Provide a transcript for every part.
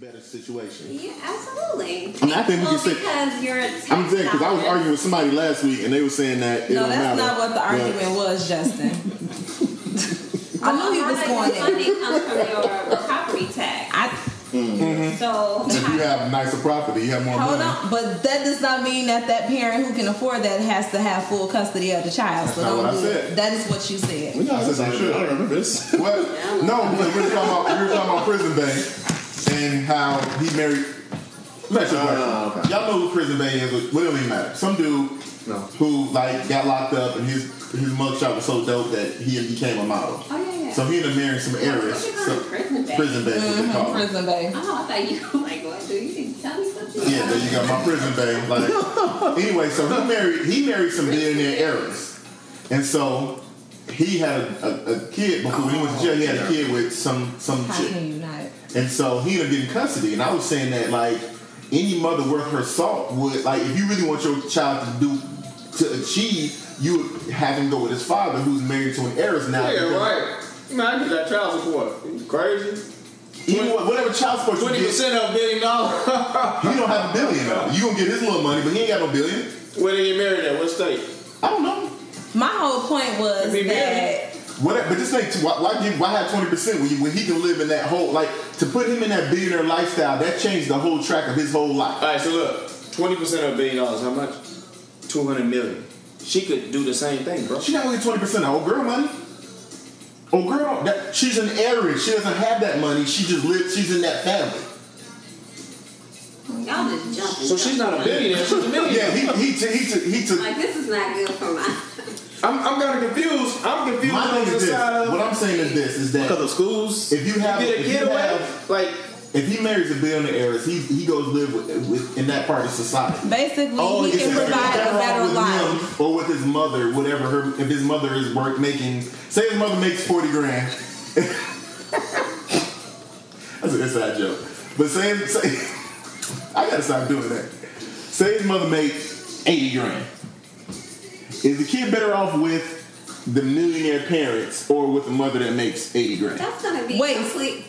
better situation. Yeah, absolutely. I mean, I think we can say because you're a tax I'm saying because I was dollar. arguing with somebody last week and they were saying that it No, don't that's matter. not what the argument was, Justin. I knew he was going there. Funding comes from your property tax. So If you have nicer property, you have more Hold money. on, but that does not mean that parent who can afford that has to have full custody of the child. That's not what I said. That is what you said. I said they should. I don't remember this. What? No, because we were talking about Prison Bay and how he married. Okay. Y'all know who Prison Bay is? Well, it don't even matter. Some dude who like got locked up and his mugshot was so dope that he became a model. Oh yeah. So he ended up marrying some heiress. Prison Bay. Is what they call it. Prison Bay. Oh, I thought you were like, what? Do you need to tell me something? Yeah, there you go, my Prison Bay. Like, anyway, so he married some billionaire heiress, and so he had a kid before when he went to jail. He had a kid with some How chick, can you not? and so he ended up getting custody. And I was saying that like any mother worth her salt would like if you really want your child to achieve, you would have him go with his father, who's married to an heiress now. Yeah, right. Man, I get that child support. You crazy? Even whatever child support you 20% of $1 billion. he don't have $1 billion though. You gonna get his little money, but he ain't got no billion. Where they get married at? What state? I don't know. My whole point was that. Whatever, but just think, why have 20% when he can live in that whole to put him in that billionaire lifestyle? That changed the whole track of his whole life. All right, so look, 20% of $1 billion. How much? $200 million. She could do the same thing, bro. She not only 20% of old girl money. Old girl, she's an heiress. She doesn't have that money. She just lives. She's in that family. Y'all just jumping. So she's not a billionaire. She's a millionaire. Yeah, he took. Like this is not good for my. I'm kind of confused. I'm confused. My thing is this. What I'm saying is this: is that Because of schools, if you have, get a kid away, like. If he marries a billionaire heiress, he goes live with in that part of society. Basically, he can provide a better life. Or with his mother, whatever if his mother is making, say his mother makes 40 grand. That's an inside joke. But say I gotta stop doing that. Say his mother makes 80 grand. Is the kid better off with the millionaire parents or with the mother that makes 80 grand? That's gonna be complete.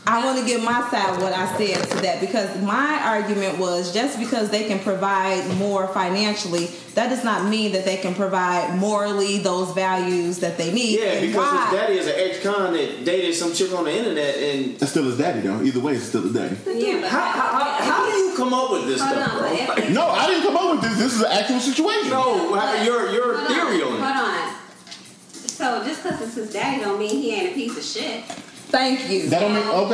I want to give my side what I said to that because my argument was just because they can provide more financially, that does not mean that they can provide morally those values that they need. Yeah, because his daddy is an ex-con that dated some chick on the internet, and that's still his daddy though. Either way, it's still his daddy. Yeah, but how do you come up with this stuff, bro? No, I didn't come up with this. This is an actual situation. No, your theory on it. Hold on. So just because it's his daddy don't mean he ain't a piece of shit. Thank you. That don't mean that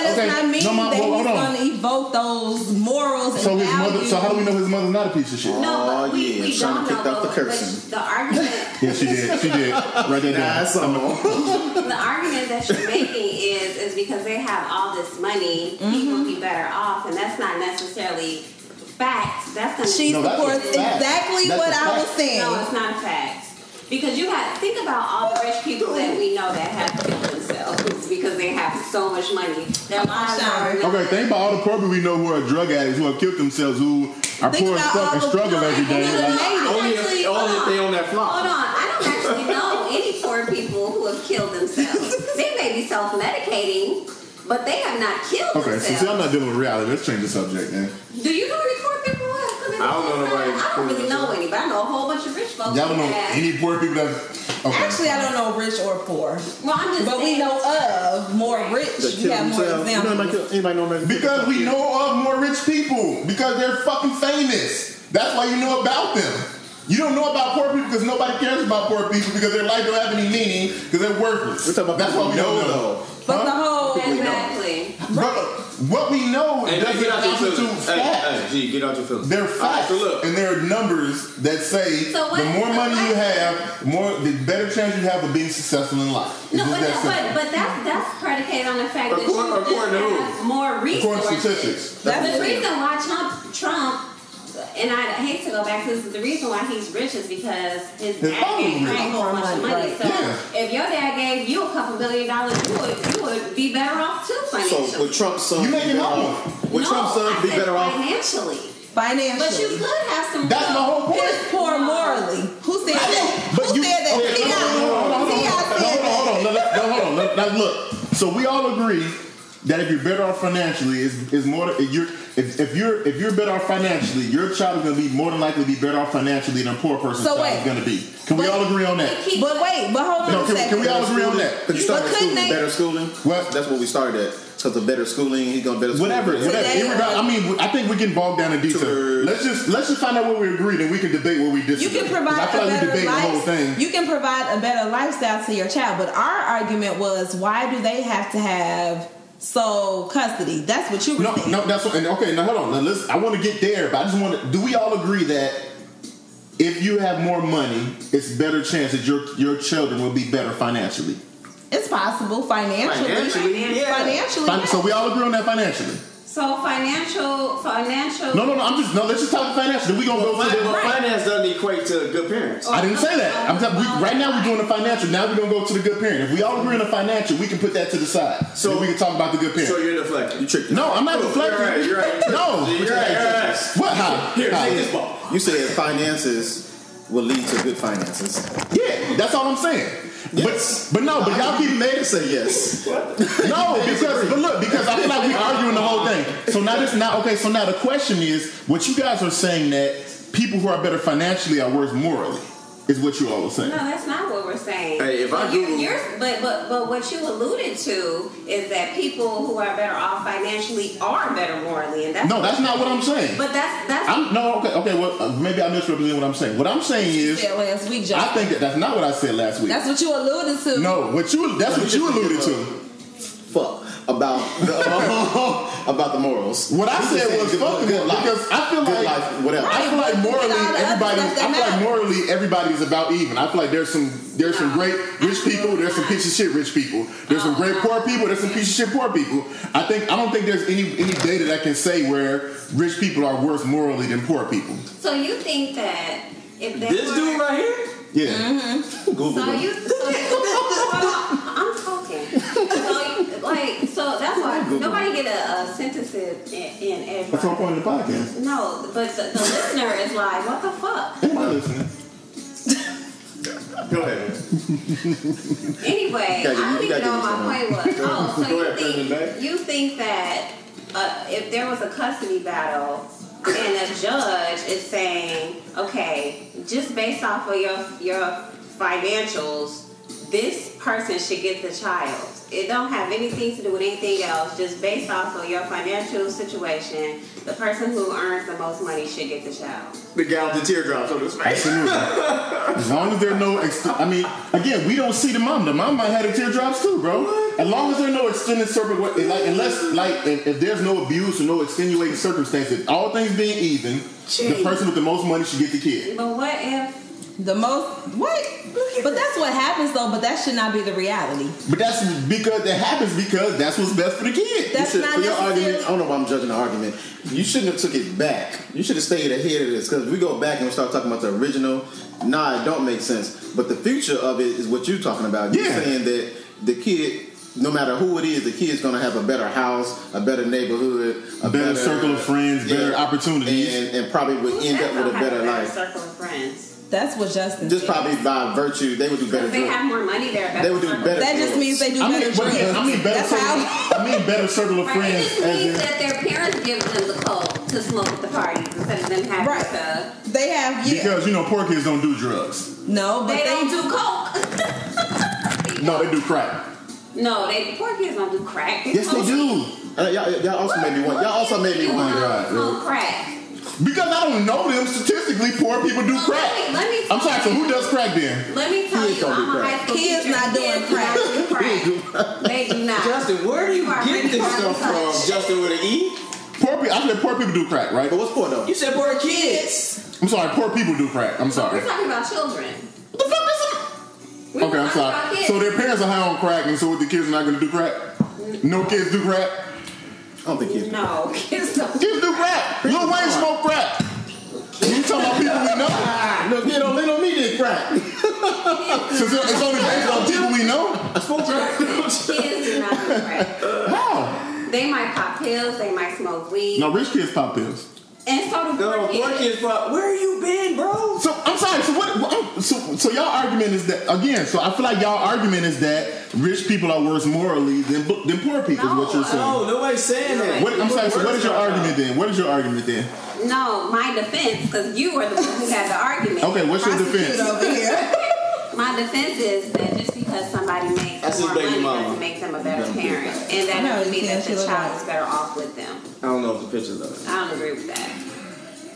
does not mean that he's going to evoke those morals and values. So how do we know his mother's not a piece of shit? No, but we don't know. But the argument. Yeah, she did. Right there. The argument that you're making is because they have all this money, he will be better off, and that's not necessarily fact. That's going to. She supports exactly what I was saying. No, it's not a fact. Because you got to think about all the rich people that we know that have killed themselves because they have so much money. Their lives are okay, think about all the poor people we know who are drug addicts, who have killed themselves, who are poor as fuck and struggle every day. Only if they on that flop. Hold on, I don't actually know any poor people who have killed themselves. They may be self-medicating, but they have not killed themselves. Okay, so I'm not dealing with reality. Let's change the subject, then. Do you know any poor people who have killed themselves? I don't know nobody. I don't really know any, but I know a whole bunch of rich folks. Y'all don't know any poor people that. Okay. Actually, I don't know rich or poor. Well, I'm just but we know of more rich. We have more examples. Anybody know that? Because we know of more rich people. Because they're fucking famous. That's why you know about them. You don't know about poor people because nobody cares about poor people because their life don't have any meaning because they're worthless. We're talking about that's what we know though. But the whole exactly. But what we know doesn't constitute facts. Hey, G, get out your feelings. They're facts, and there are numbers that say the more money you have, the better chance you have of being successful in life. No, but that's predicated on the fact that you have more resources. According to statistics. That's the reason why Trump. And I hate to go back to this, but the reason why he's rich is because his dad gave him a whole bunch of money. So if your dad gave you a couple $1 billion, you would be better off too financially. So with Trump's son, you make it home. Would Trump's son be better off financially? Financially, but you could have some. That's my whole point. He's poor morally. Who said that? Who said that? Hold on. Now look. So we all agree that if you're better off financially, is more. If you're better off financially, your child is going to be more than likely to be better off financially than a poor person's child is going to be. Can we all agree on that? But hold on a second. Can we all agree on that? But you started schooling, better schooling. What? That's what we started at. Because of better schooling, he's going to better schooling. Whatever. I mean, I think we can bog down in detail. Let's just find out where we agree, then we can debate where we disagree. You can provide You can provide a better lifestyle to your child, but our argument was, why do they have to have sole custody? That's what you were saying. No, that's what. Okay, now hold on. Now I want to get there, but I just want to. Do we all agree that if you have more money, it's better chance that your children will be better financially? It's possible financially. Financially. So we all agree on that financially. So financial. No. Let's just talk financial. We gonna go to the finance doesn't equate to good parents. I didn't say that. Right now we're doing the financial. Now we're gonna go to the good parent. If we all agree on the financial, we can put that to the side. So we can talk about the good parent. So you're deflecting. You tricked. No, I'm not deflecting. You're right. No, you're right. What? How? Here, take this ball. You said finances will lead to good finances. Yeah, that's all I'm saying. Yes. But y'all keep made it say yes. No, because I feel like we're arguing the whole thing. So now the question is, what you guys are saying that people who are better financially are worse morally, is what you all are saying. No, that's not what we're saying. Hey, if I Google, but what you alluded to is that people who are better off financially are better morally, and that's not what I'm saying. But that's okay. Well, maybe I misrepresent what I'm saying. What I'm saying is, last week, I think that's not what I said last week. That's what you alluded to. No, that's what you alluded to. Fuck about the morals. What I said was fuck the morals, because I feel like life, whatever. I feel like morally everybody's about even. I feel like there's some great rich people, there's some piece of shit rich people. There's some great poor people, there's some piece of shit poor people. I don't think there's any data that can say where rich people are worse morally than poor people. So you think that if they this dude right here? Yeah. Mm-hmm. Google I'm talking. So that's why nobody get a sentence in edgewise. That's the whole point of the podcast. No, but the listener is like, what the fuck? Anybody listening? Go ahead. Anyway, I don't even know what my point was. So you think that if there was a custody battle and a judge is saying, okay, just based off of your financials, this person should get the child. It don't have anything to do with anything else. Just based off of your financial situation, the person who earns the most money should get the child. The guy with the teardrops on his face. Absolutely. As long as there's no, again, we don't see the mom. The mom might have the teardrops too, bro. As long as there's no extended if there's no abuse or no extenuating circumstances, all things being even, the person with the most money should get the kid. But what if But that's what happens though. But that should not be the reality. But that's because that's what's best for the kid. That's not your argument. I don't know why I'm judging the argument. You shouldn't have took it back. You should have stayed ahead of this, because if we go back and we start talking about the original, it don't make sense. But the future of it is what you're talking about. You're saying that the kid, no matter who it is, the kid's going to have a better house, a better neighborhood, a better circle of friends, better opportunities, and probably would end up with a better life. Circle of friends. That's what Justen just said. Probably by virtue, they would do better. If they have more money, they would do better. That just means they do better drinks. I mean better circle of friends. It just means that their parents give them the coke to smoke at the parties instead of them having to. They have because poor kids don't do drugs. No, but they don't do coke. No, they do crack. No, poor kids don't do crack. Yes, they do. Y'all also made me one. Y'all also made me one. Crack. Because I don't know them statistically, poor people do crack. I'm sorry, so who does crack then? Let me tell you, I'm a high school teacher. Kids not doing crack. They do not. Justin, where do you get this stuff from? Justin with an E? I said poor people do crack, right? But what's poor though? You said poor kids. I'm sorry, poor people do crack. I'm sorry. We're talking about children. What the fuck is Okay, I'm sorry. So their parents are high on crack, and so what, the kids are not going to do crack? No kids do crack? I don't think kids do. No, kids don't. Kids do crack. Lil Wayne smoke crack. You talking about people we know? No, kid don't lean on me to crack. So it's only based on people we know? I smoke crack. Kids do not do crack. How? They might pop pills. They might smoke weed. No, rich kids pop pills. And so the No, poor kids. Where you been, bro? So I'm sorry. So what? So y'all argument is that again? So I feel like y'all argument is that rich people are worse morally than poor people. Is what you're saying? No, nobody's saying that. I'm sorry. So what is your argument then? What is your argument then? No, my defense, because you were the one who had the argument. Okay, what's your defense? Over here. My defense is that just because somebody makes more money doesn't make them a better parent, and that doesn't mean that the child is better off with them. I don't know if the pictures of it. I don't agree with that.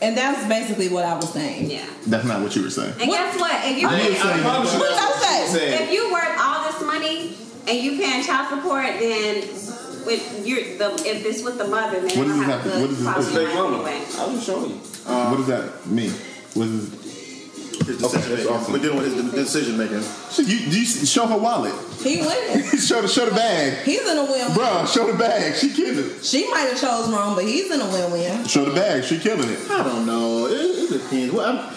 And that's basically what I was saying. Yeah. That's not what you were saying. And guess what? If What did I say? if you worth all this money and you paying child support, then if it's with the mother, then What they does don't this have have to- good what does this- quality Big life mama. anyway. I was showing you. What does that mean? What is His decision making. awesome. We're dealing with his decision making. you show her wallet. He winning. show the bag. He's in a win-win. Bruh, show the bag. She killing it. She might have chose wrong, but he's in a win-win. Show the bag. She killing it. I don't know. It depends. Well,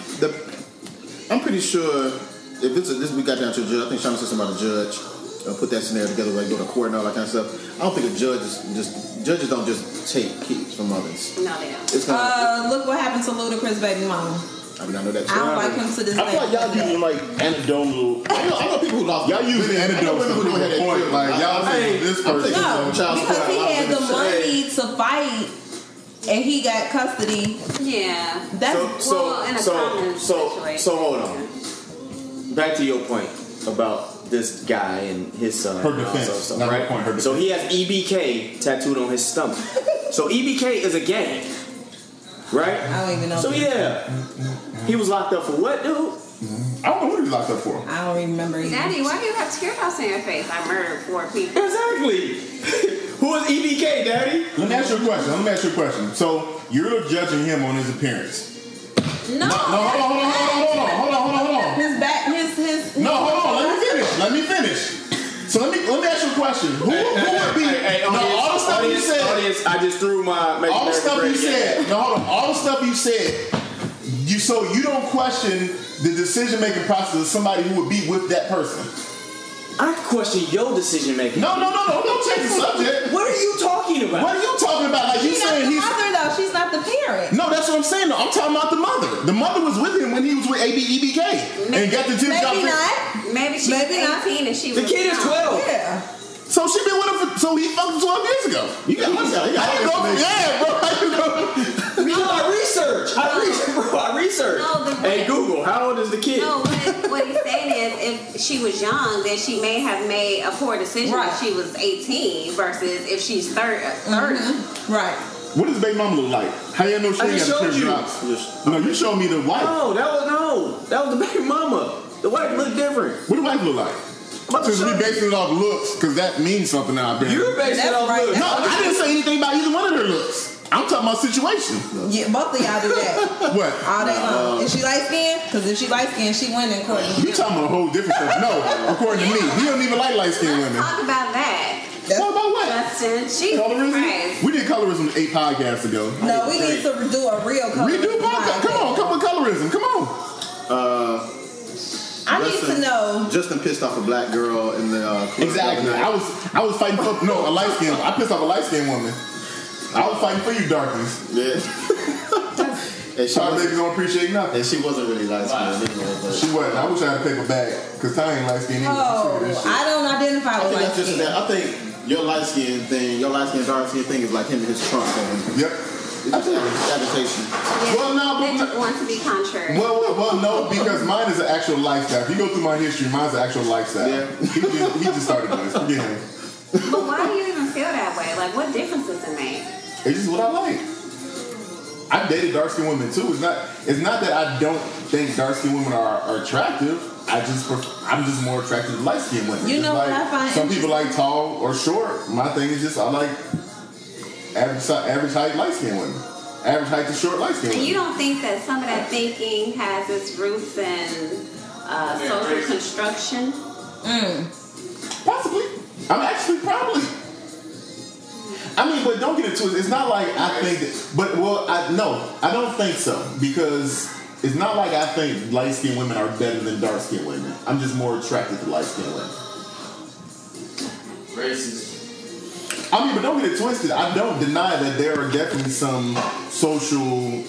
I'm pretty sure if this we got down to a judge. I think Shauna said something about a judge. Put that scenario together where they go to court and all that kind of stuff. I don't think judges don't just take kids from mothers. No, they don't. It's kind of, Look what happened to Ludacris' baby mama. I mean, I know that. I don't like him to this I feel like day. y'all using like anecdotal. I know people who lost. Y'all using anecdotes to prove a point. Like y'all saying this person. No, Child because support, he had the say. money to fight, and he got custody. Yeah. That's in a common situation. So hold on. Back to your point about this guy and his son. Her and all defense. that stuff, Not right? her point, her So he has EBK tattooed on his stomach. So EBK is a gang, right? I don't even know. So yeah, he was locked up for what, dude? I don't know what he was locked up for. I don't remember either. Daddy, why do you have tear ducts in your face? I murdered 4 people. Exactly. Who is EBK, Daddy? Let me ask you a question. So you're judging him on his appearance. No. Hold on. His back, his. No, hold on. Let me finish. So let me ask you a question. Who would be? All the stuff you said. Audience, I just threw my. All the stuff you said. No, hold on. All the stuff you said. So you don't question the decision making process of somebody who would be with that person. I question your decision making. No. Don't change the subject. What are you talking about? What are you talking about? Like you She's not saying the he's. mother though. She's not the parent. No, that's what I'm saying. Though. I'm talking about the mother. The mother was with him when he was with EBK and got the tips. Maybe not. Maybe she was 18 and she was. The kid is 12. Yeah. So she been with him. So he fucked 12 years ago. You got money. How you go? Yeah, bro. How you go? I research. I research. No, Hey Google, how old is the kid? No, what he's saying is if she was young, then she may have made a poor decision if she was 18 versus if she's 30. Right. What does baby mama look like? How you know she I ain't just got the showed you. drops? No, you showed me the wife. No, that was the baby mama. The wife looked different. What the wife look like? Since we basing it off looks, because that means something now. You're basing it off looks. No, I didn't say anything about either one of their looks. I'm talking about situation. Yeah, both of y'all do that. What? All day long. Is she light skinned? Because if she light skinned, she went in court. You talking about a whole different stuff. No, according to me. He don't even like light skinned women. Talk about that. Talk about what? Justin, she's Colorism? crazy. We did colorism 8 podcasts ago. No, we need to do a real colorism. Redo podcast. Come with colorism. Come on. I need to know. Justin pissed off a black girl in the club. Exactly. I was fighting for a light skinned. I pissed off a light skinned woman. I was fighting for you, darkness. Yeah. And she Ty wasn't- babies don't appreciate nothing. And she wasn't really light skinned anyway, but She wasn't. I wish I had a paper bag because Ty ain't light skinned either. Oh, I don't identify I with think light that's just skin. that. I think your light skin thing, your light skin, dark skin thing is like him and his trunk thing. Yep. It's adaptation. Yeah, Well, no, they but just want to be contrary. Well, no, because mine is an actual lifestyle. If you go through my history, mine's an actual lifestyle. Yeah. He just started this. Forget him. But why do you even feel that way? Like, what difference does it make? It's just what I like. I've dated dark skinned women too. It's not that I don't think dark skinned women are attractive. I'm just more attracted to light skinned women. You Just know what like I find some people like tall or short. My thing is just I like average height light skinned women. Average height to short light skinned And women. you don't think that some of that thinking has its roots in social construction? Possibly. I'm actually probably. I mean, but don't get it twisted. It's not like I think that. But I don't think so because it's not like I think light skinned women are better than dark skinned women. I'm just more attracted to light skinned women. Racist. I mean, but don't get it twisted. I don't deny that there are definitely some social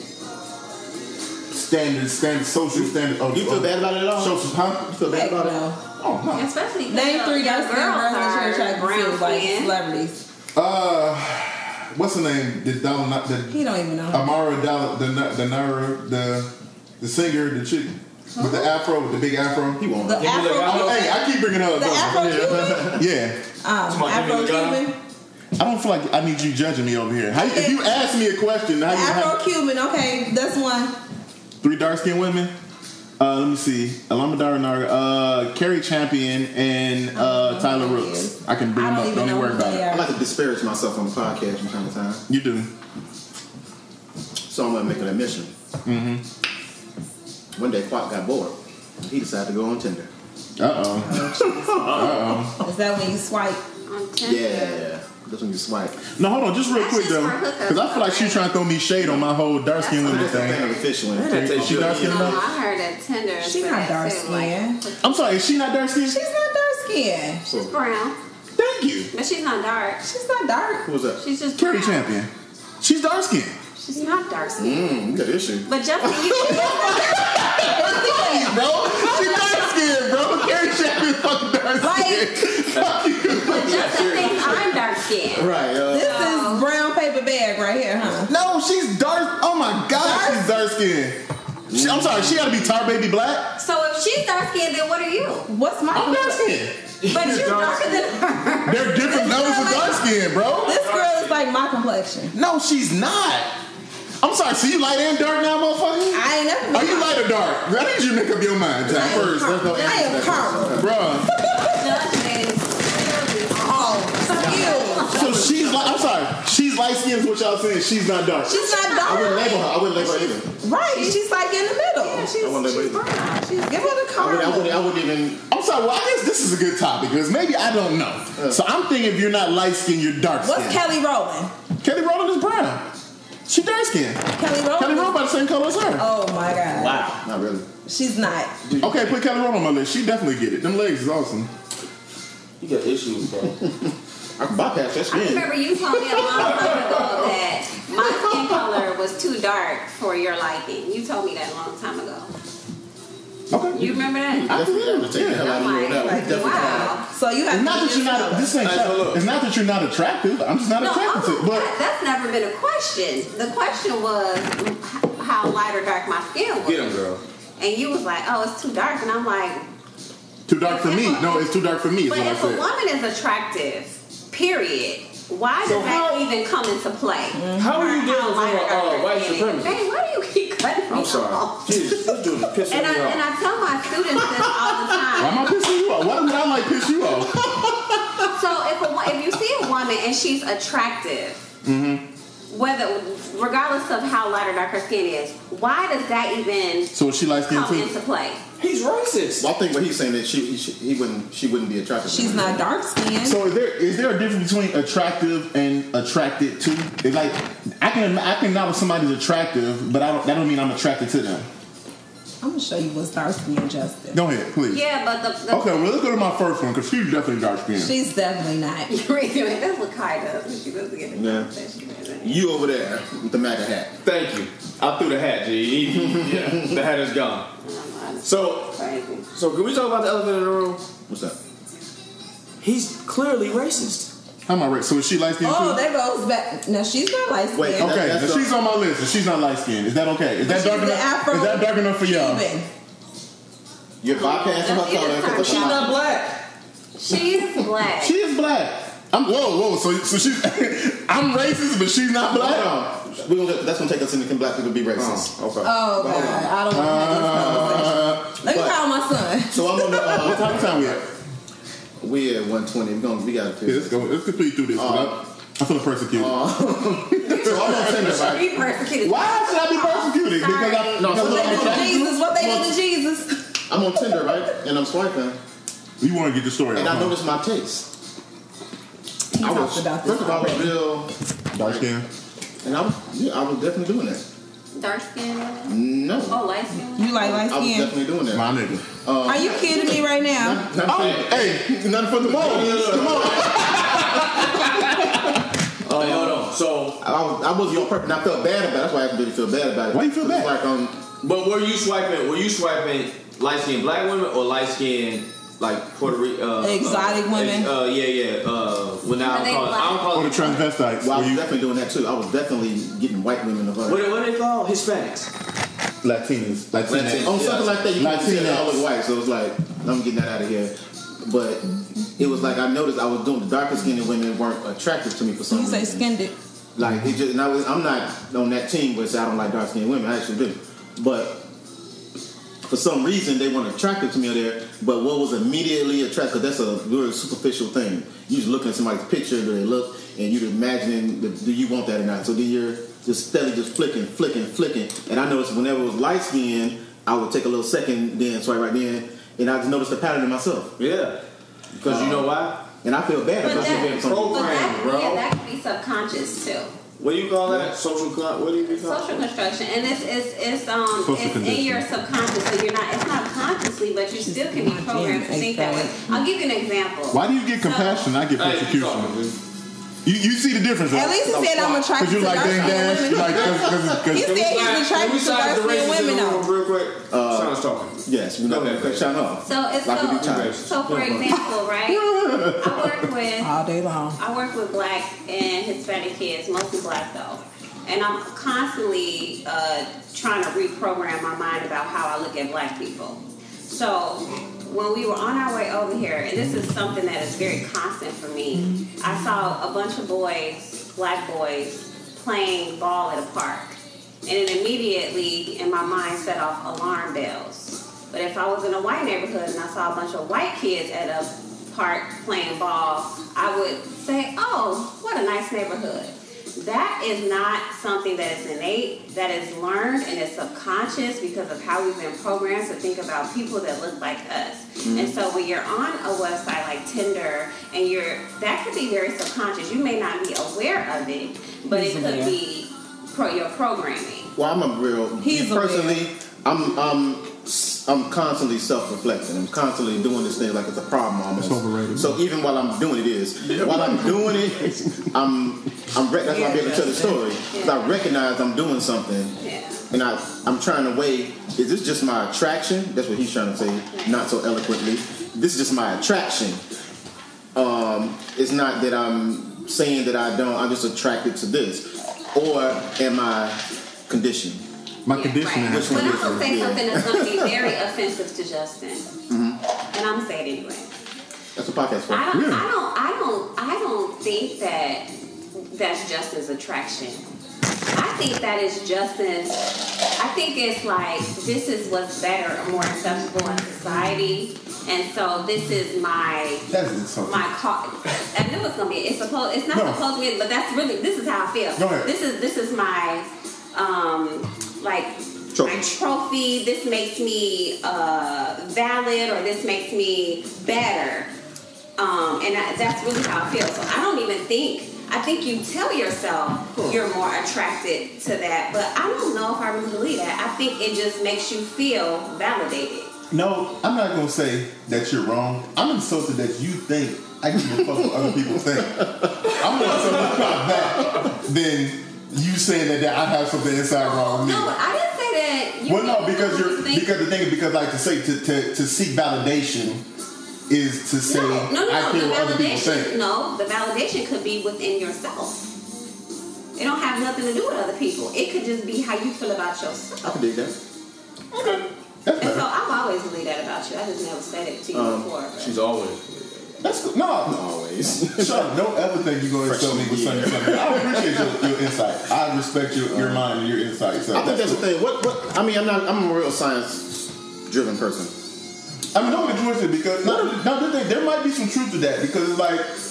social standards. You feel bad about it at all? Social, huh? You feel bad about it? Oh, no. Especially Name 3 girls that are brown like skin. celebrities. What's the name? He don't even know. Amara the singer, the chick with the afro, with the big afro. He won't. The Afro. Hey, I keep bringing her up. The Afro-Cuban? Yeah. Afro-Cuban? I don't feel like I need you judging me over here. If you ask me a question, how you Afro-Cuban, okay, that's one. 3 dark-skinned women? Let me see. Alama Darnara, Carrie Champion, and Tyler Rooks. I can bring them up. Don't even worry about it. I like to disparage myself on the podcast from time to time. You do. So I'm going to make an admission. Mm-hmm. One day, Quack got bored. He decided to go on Tinder. Uh-oh. Is that when you swipe? On Tinder. Yeah. That's when you swipe. No, hold on. Just real quick, though. Because I feel like she's trying to throw me shade on my whole dark-skinned women thing. Is she dark-skinned enough? I heard that Tinder. She's not dark-skinned. I'm sorry. Is she not dark-skinned? She's not dark-skinned. She's brown. Thank you. But she's not dark. She's not dark. Who was that? She's just Carrie brown. Champion. She's dark-skinned. She's not dark-skinned. You got issue. But Justin, you Bro, she's dark-skinned, bro. Carrie Champion fucking dark-skinned. But Justin thinks I'm dark-skinned. Right. This is brown paper bag right here, huh? No, she's dark. Oh my God, she's dark-skinned. I'm sorry, she got to be Tar Baby Black. So if she's dark-skinned, then what are you? What's my I'm dark-skinned. But you're darker than her. They're different levels of dark-skinned, bro. This girl is like my complexion. No, she's not. I'm sorry, so you light and dark now, motherfucker? I ain't never been. Are you light or dark? I need you to make up your mind, Jack, first. I am caramel. Bruh. So she's like, I'm sorry, she's light skinned is what y'all saying. She's not dark. She's not dark. I wouldn't label her. I wouldn't label her either. Right, she's like in the middle. Yeah, she's brown. Give her the caramel. I wouldn't even. I'm sorry, well, I guess this is a good topic because maybe I don't know. So I'm thinking if you're not light skinned, you're dark skinned. What's Kelly Rowland? Kelly Rowland is brown. She dark skinned. Kelly Rowland? Kelly Rowland about the same color as her. Oh my God. Wow. Not really. She's not. Okay, put Kelly Rowland on my list. She definitely get it. Them legs is awesome. You got issues, bro. I can bypass that I skin. remember you told me a long time ago that my skin color was too dark for your liking. You told me that a long time ago. Okay. You remember that? Definitely take the hell out of you on that one. Definitely. Wow. So you have It's not that you're not. This ain't. It's not that you're not attractive. I'm just not attracted to it. But that's never been a question. The question was how light or dark my skin was. Get him, girl. And you was like, oh, it's too dark. And I'm like, too dark for me. No, it's too dark for me. Is but what I if a said. woman is attractive, period, why does that even come into play? How are you How dealing light or with dark white your skin is? supremacy? Baby, why do you keep cutting me I'm sorry. off? Jesus, this dude is pissing And me off. I tell my students this all the Why time. am I pissing you off? Why would I like piss you off? So if you see a woman and she's attractive, regardless of how light or dark her skin is, why does that even So is she light skinned come too? into play? He's racist. Well, I think what he's saying that she wouldn't be attracted. to She's him. not dark skinned. So is there a difference between attractive and attracted to? It's like I can acknowledge somebody's attractive, but that don't mean I'm attracted to them. I'm gonna show you what's dark skinned, Justin. Go ahead, please. Yeah, but the Okay, well let's go to my first one because she's definitely dark skinned. She's definitely not. That's what Kai does. She doesn't get the conversation. You over there with the MAGA hat. Thank you. I threw the hat, G. Yeah, the hat is gone. So can we talk about the elephant in the room? What's that? He's clearly racist. How am I right? So is she light skinned Oh, too? that goes back. No, she's not light skinned. Wait, Okay, That's now she's on my list and she's not light skinned. Is that okay? Is that dark enough? Is that dark enough for y'all? You're bypassing her color. She's not black. She is black. She is black. Whoa. So she's. I'm racist, but she's not black. That's gonna take us into can black people be racist. Okay. Oh God, I don't want to have this conversation. Let me call my son. So I'm on the. What time we at? We at 120. We got to Yeah, let's go. Let's complete through this. I feel persecuted. So I'm on Tinder, right? Be persecuted. Why should I be persecuted? Sorry. Because I'm attracted to Jesus, what they did to Jesus? I'm on Tinder, right? And I'm swiping. You want to get the story And out, I noticed my taste. He talked about this. First of all, I was real. dark skin. And I was definitely doing that. Dark skin? No. Oh, light skin? You like light I was skin? definitely doing that. My nigga. Are you kidding me right now? Hey, nothing for the moment. Come on. Oh, hold on. So I was on purpose, and I felt bad about it. That's why I really feel bad about it. Why you feel bad? Like but were you swiping light skinned black women or light skinned like Puerto Rican exotic women? When I don't call the transvestites. Well, I was definitely doing that too. I was definitely getting white women of her. What are they called? Hispanics. Latinas. On something like that, you can't say that all look white. So it was like, I'm getting that out of here. But it was like I noticed I was doing the darker skinned women weren't attractive to me for some reason. You say skinned it. Like it just, and I'm not on that team where I don't like dark skinned women. I actually do, but for some reason they weren't attractive to me there. But what was immediately attractive? That's a very superficial thing. You just looking at somebody's picture, do they look, and you're imagining, do you want that or not? So then you're just steadily just flicking. And I noticed whenever it was light skinned, I would take a little second, then swipe right then, and I just noticed the pattern in myself. Yeah, because you know why? And I feel bad because you're being programmed, bro. Yeah, that could be subconscious too. What do you call that? What do you call it? Social construction, and it's in your subconscious, so it's not consciously, but you still can be programmed to think that way. I'll give you an example. Why do you get compassion? I get persecution. You see the difference, right? At least he said I'm attracted to dark skinned women. He said he's attracted to dark skinned women though. Real quick. Sean's talking. Yes, we know that. Sean off. So for example, right? I work with all day long. I work with black and Hispanic kids, mostly black though. And I'm constantly trying to reprogram my mind about how I look at black people. So when we were on our way over here, and this is something that is very constant for me, I saw a bunch of boys, black boys, playing ball at a park. And it immediately, in my mind, set off alarm bells. But if I was in a white neighborhood and I saw a bunch of white kids at a park playing ball, I would say, oh, what a nice neighborhood. That is not something that is innate, that is learned and is subconscious because of how we've been programmed to think about people that look like us. Mm-hmm. And so when you're on a website like Tinder, and that could be very subconscious. You may not be aware of it, but it could be your programming. Well, I'm constantly self-reflecting. I'm constantly doing this thing like it's a problem almost. It's overrated. So even while I'm doing it, while I'm doing it, that's why I'm able to tell the story. Because I recognize I'm doing something, and I'm trying to weigh, is this just my attraction? That's what he's trying to say, not so eloquently. This is just my attraction. It's not that I'm saying that I'm just attracted to this. Or am I conditioned? My conditioning. Right. But I'm gonna say something that's gonna be very offensive to Justen, and I'm gonna say it anyway. That's a podcast for. I don't think that that's Justen's attraction. I think that is Justen's. I think it's like this is what's better or more acceptable in society, and so this is my call. I knew it's gonna be. It's not supposed to be, but that's really. This is how I feel. Go ahead. This is my. My trophy, this makes me valid, or this makes me better, and that's really how I feel. So I don't even think. I think you tell yourself you're more attracted to that, but I don't know if I really believe that. I think it just makes you feel validated. No, I'm not gonna say that you're wrong. I'm insulted that you think I give a fuck what other people think. I'm more insulted about that than you saying that I have something inside wrong with me. No, I didn't say that. Because the thing is, because like to seek validation is to say I care what other people think. No, the validation could be within yourself. It don't have nothing to do with other people. It could just be how you feel about yourself. I can dig that. Okay, that's better. And so I've always believed that about you. I just never said it to you before. But. She's always. That's good. No, always. Sean, don't ever think you're going to tell me with something. I appreciate your insight. I respect your mind and your insight. So I think that's the thing. What? I mean, I'm a real science-driven person. I mean, don't get twisted because there might be some truth to that because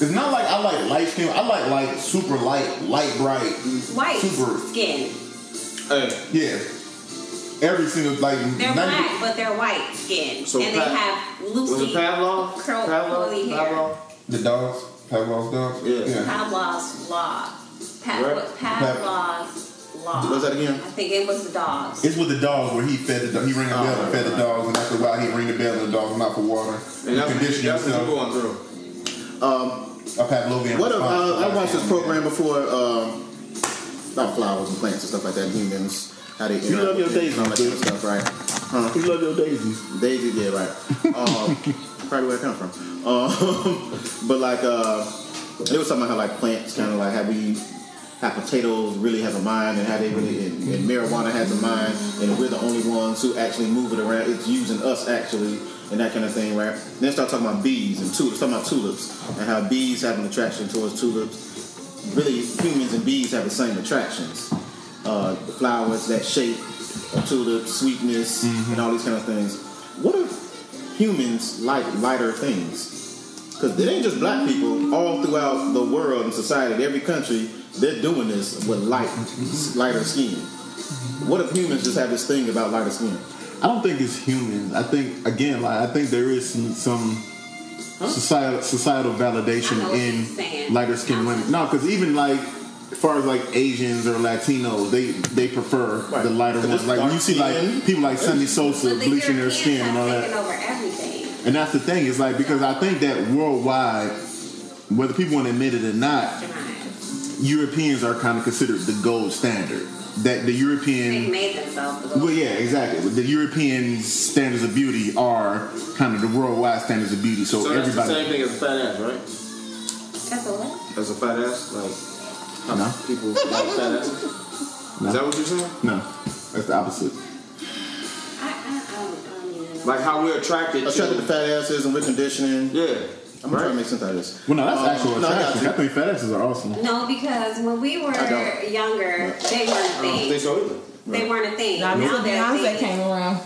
it's not like I like light skin. I like super light bright, white super skin. Yeah. Every single they're black, but they're white skin, so and they have loosely curly hair. The dogs, Pavlov's dogs. Yeah. Pavlov's law. Pavlov's law. What's that again? I think it was the dogs. It's with the dogs where he fed the he rang a bell and fed the dogs, and after a while he ring the bell and the dogs went out for water. And that's what you're going through. a Pavlovian. What I watched this program before about flowers and plants and stuff like that. Humans, how they you love your daisies, and all that kind of stuff, right? Huh? You love your daisies. Daisies, yeah, right. Probably where I come from. But like, they was talking about how like plants, kind of like how potatoes really have a mind, and how they really and marijuana has a mind, and we're the only ones who actually move it around. It's using us actually, and that kind of thing, right? Then start talking about bees and tulips, talking about tulips, and how bees have an attraction towards tulips. Really, humans and bees have the same attractions. The flowers, that shape of tulips, sweetness, and all these kind of things. What if humans like lighter things? Because it ain't just black people. All throughout the world and society, every country, they're doing this with lighter skin. What if humans just have this thing about lighter skin? I don't think it's humans. I think, again, like, I think there is some societal validation in lighter skinned women. No, because even like, as far as like Asians or Latinos, they prefer the lighter ones. Like when you see like people like Sammy Sosa bleaching their skin and all that. Over everything. And that's the thing. It's like, because I think that worldwide, whether people want to admit it or not, Europeans are kind of considered the gold standard. That the European... They made themselves the gold. Well, yeah, exactly. The European standards of beauty are kind of the worldwide standards of beauty. So that's everybody... the same thing as a fat ass, right? That's a what? As a fat ass? Like, how No. people like fat asses? No. Is that what you're saying? No. That's the opposite. I don't even know. Like how we're attracted to fat asses and we're conditioning. Yeah. I'm trying to make sense out of this. Well, no, that's actual attraction. I think fat asses are awesome. No, because when we were younger, they weren't a thing. I don't think so either. They weren't a thing. Not until Beyonce came around.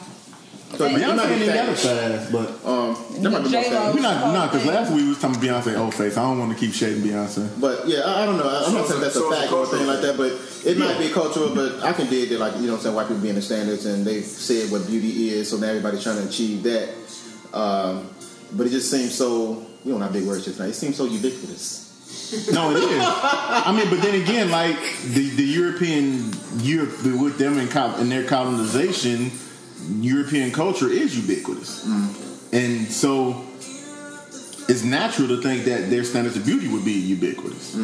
So Beyonce didn't got a fat ass, but that might be more fat. we're not, because last week we was talking Beyonce old face. I don't want to keep shading Beyonce. But yeah, I don't know. I'm not saying that's a fact or anything like that, but it might be cultural. But I can dig that, like, you know what I'm saying, white people being the standards and they said what beauty is, so now everybody's trying to achieve that. But it just seems so. We don't have big words just now. It seems so ubiquitous. No, it is. I mean, but then again, like the Europe with them in their colonization, European culture is ubiquitous, and so it's natural to think that their standards of beauty would be ubiquitous.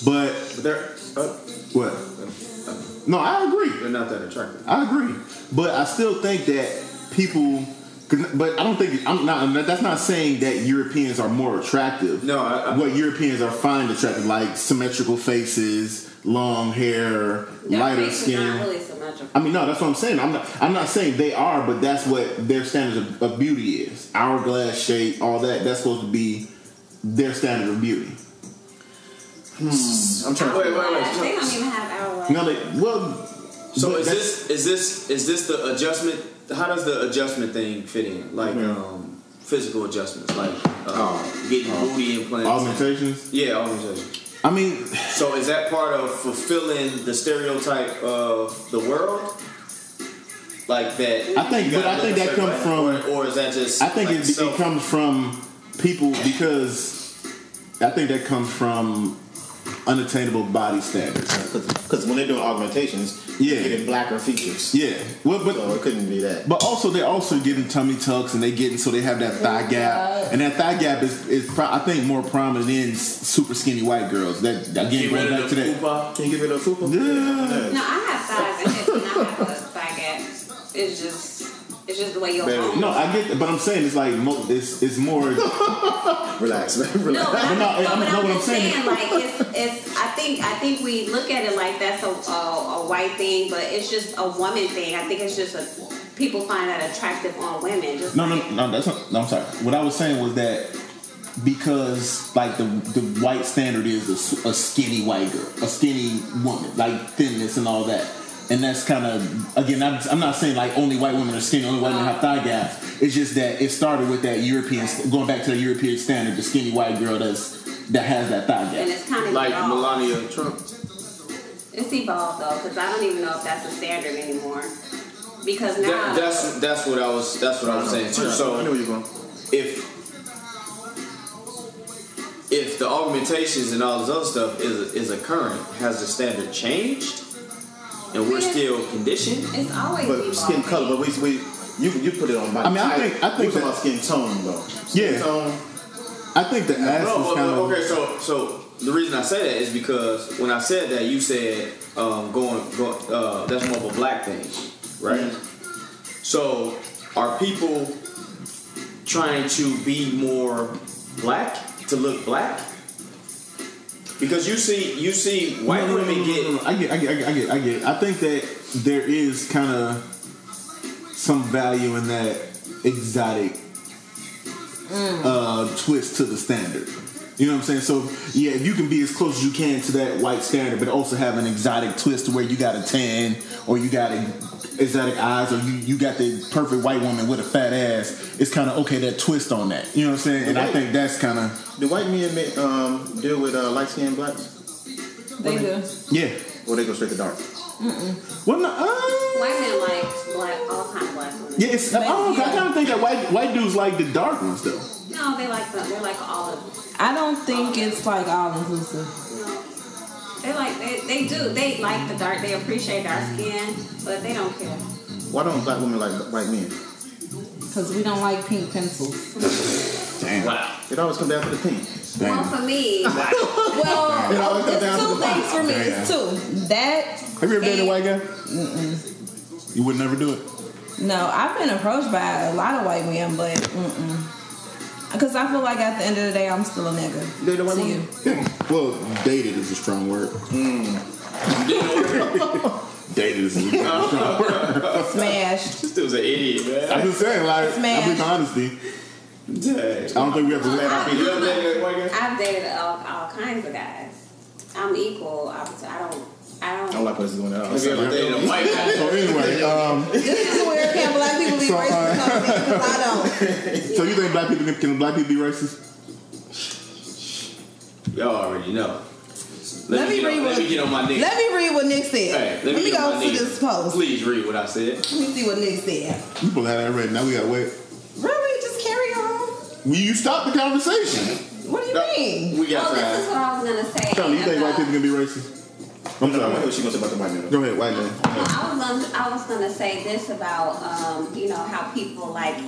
But they're what? No, I agree. They're not that attractive. I agree, but I still think that people. But I don't think that's not saying that Europeans are more attractive. No, what Europeans are find attractive, like symmetrical faces, long hair, lighter skin. Not really symmetrical. I mean, no, that's what I'm saying. I'm not saying they are, but that's what their standards of beauty is. Hourglass shape, all that. That's supposed to be their standard of beauty. I'm trying to wait. They don't even have hourglass. No, So is this the adjustment? How does the adjustment thing fit in? Like physical adjustments, like getting booty implants, augmentations. Yeah, augmentations. I mean, so is that part of fulfilling the stereotype of the world? Like that? I think that comes from, or is that just? I think it comes from people, because I think that comes from unattainable body standards. Because when they're doing augmentations, they're getting blacker features. Yeah, well, but so it couldn't be that. But also, they're also getting tummy tucks, and so they have that thigh gap, and that thigh gap is I think more prominent in super skinny white girls. That again, going back to that. Can you give it a fupa? Yeah. No, I have thighs and hips, and I have a thigh gap. It's just the way you're home. No, I get that, but I'm saying it's like it's more. Relax, man. Relax. No, what I'm saying. Like it's. I think we look at it like that's a white thing, but it's just a woman thing. I think it's just people find that attractive on women. Just no, that's not. No, I'm sorry. What I was saying was that because like the white standard is a skinny white girl, a skinny woman, like thinness and all that. And that's kind of, again, I'm not saying like only white women are skinny, only white women have thigh gaps. It's just that it started with that European, going back to the European standard, the skinny white girl that has that thigh gap. And it's kind of like evolved. Melania Trump. It's evolved though, because I don't even know if that's the standard anymore. Because now that's what I was saying too. So I know where you're going. If the augmentations and all this other stuff is occurring, has the standard changed? And we're still conditioned. It's always but skin color. But you put it on body. I mean, I think we're talking about skin tone though. Skin tone. I think the ass was kind of okay. So the reason I say that is because when I said that, you said going that's more of a black thing, right? Mm-hmm. So are people trying to be more black to look black? Because you see white women get. I get. I think that there is kind of some value in that exotic twist to the standard. You know what I'm saying? So yeah, if you can be as close as you can to that white standard, but also have an exotic twist to where you got a tan or you got exotic eyes or you got the perfect white woman with a fat ass, it's kind of okay, that twist on that. You know what I'm saying? And I think that's kind of... Do white men deal with light-skinned blacks? They do. Yeah. Or they go straight to dark? Well, no, white men like black, all kind of black women. Yeah, I kind of think that white dudes like the dark ones though. No, they like them. They're like all of them. I don't think it's like all inclusive. No. They do. They like the dark. They appreciate our skin, but they don't care. Why don't black women like white men? Because we don't like pink pencils. Damn. Wow. It always comes down to the pink. Damn. Well, for me, Well, it's two things for me. Damn. It's two. That. Have you ever dated a white guy? Mm-mm. You would never do it? No, I've been approached by a lot of white men, but because I feel like at the end of the day, I'm still a nigga. You dated a white woman? Yeah. Well, dated is a strong word. Dated is a strong word. Smashed. This dude's an idiot, man. I'm just saying, like, Smash. I'm being honesty. Dang. I don't think we have to let our You ever dated a white guy? I've dated all kinds of guys. I'm equal. I don't like what it's doing at all. Have you ever dated a white guy? So anyway, This is weird. Can black people be racist? Because I don't. so you think can black people be racist? Y'all already know. Let me get on my Nick. Let me read what Nick said. Hey, let me get on go my to Nick. this post. Please read what I said. Let me see what Nick said. People have that ready. Now we gotta wait. Really? Just carry on. Will you stop the conversation? What do you mean? We got this is time. what I was gonna say. Charlie, you think white people can be racist? I'm I don't know sorry. what she gonna say about the white man. Go ahead, white man. I was gonna say this about how people like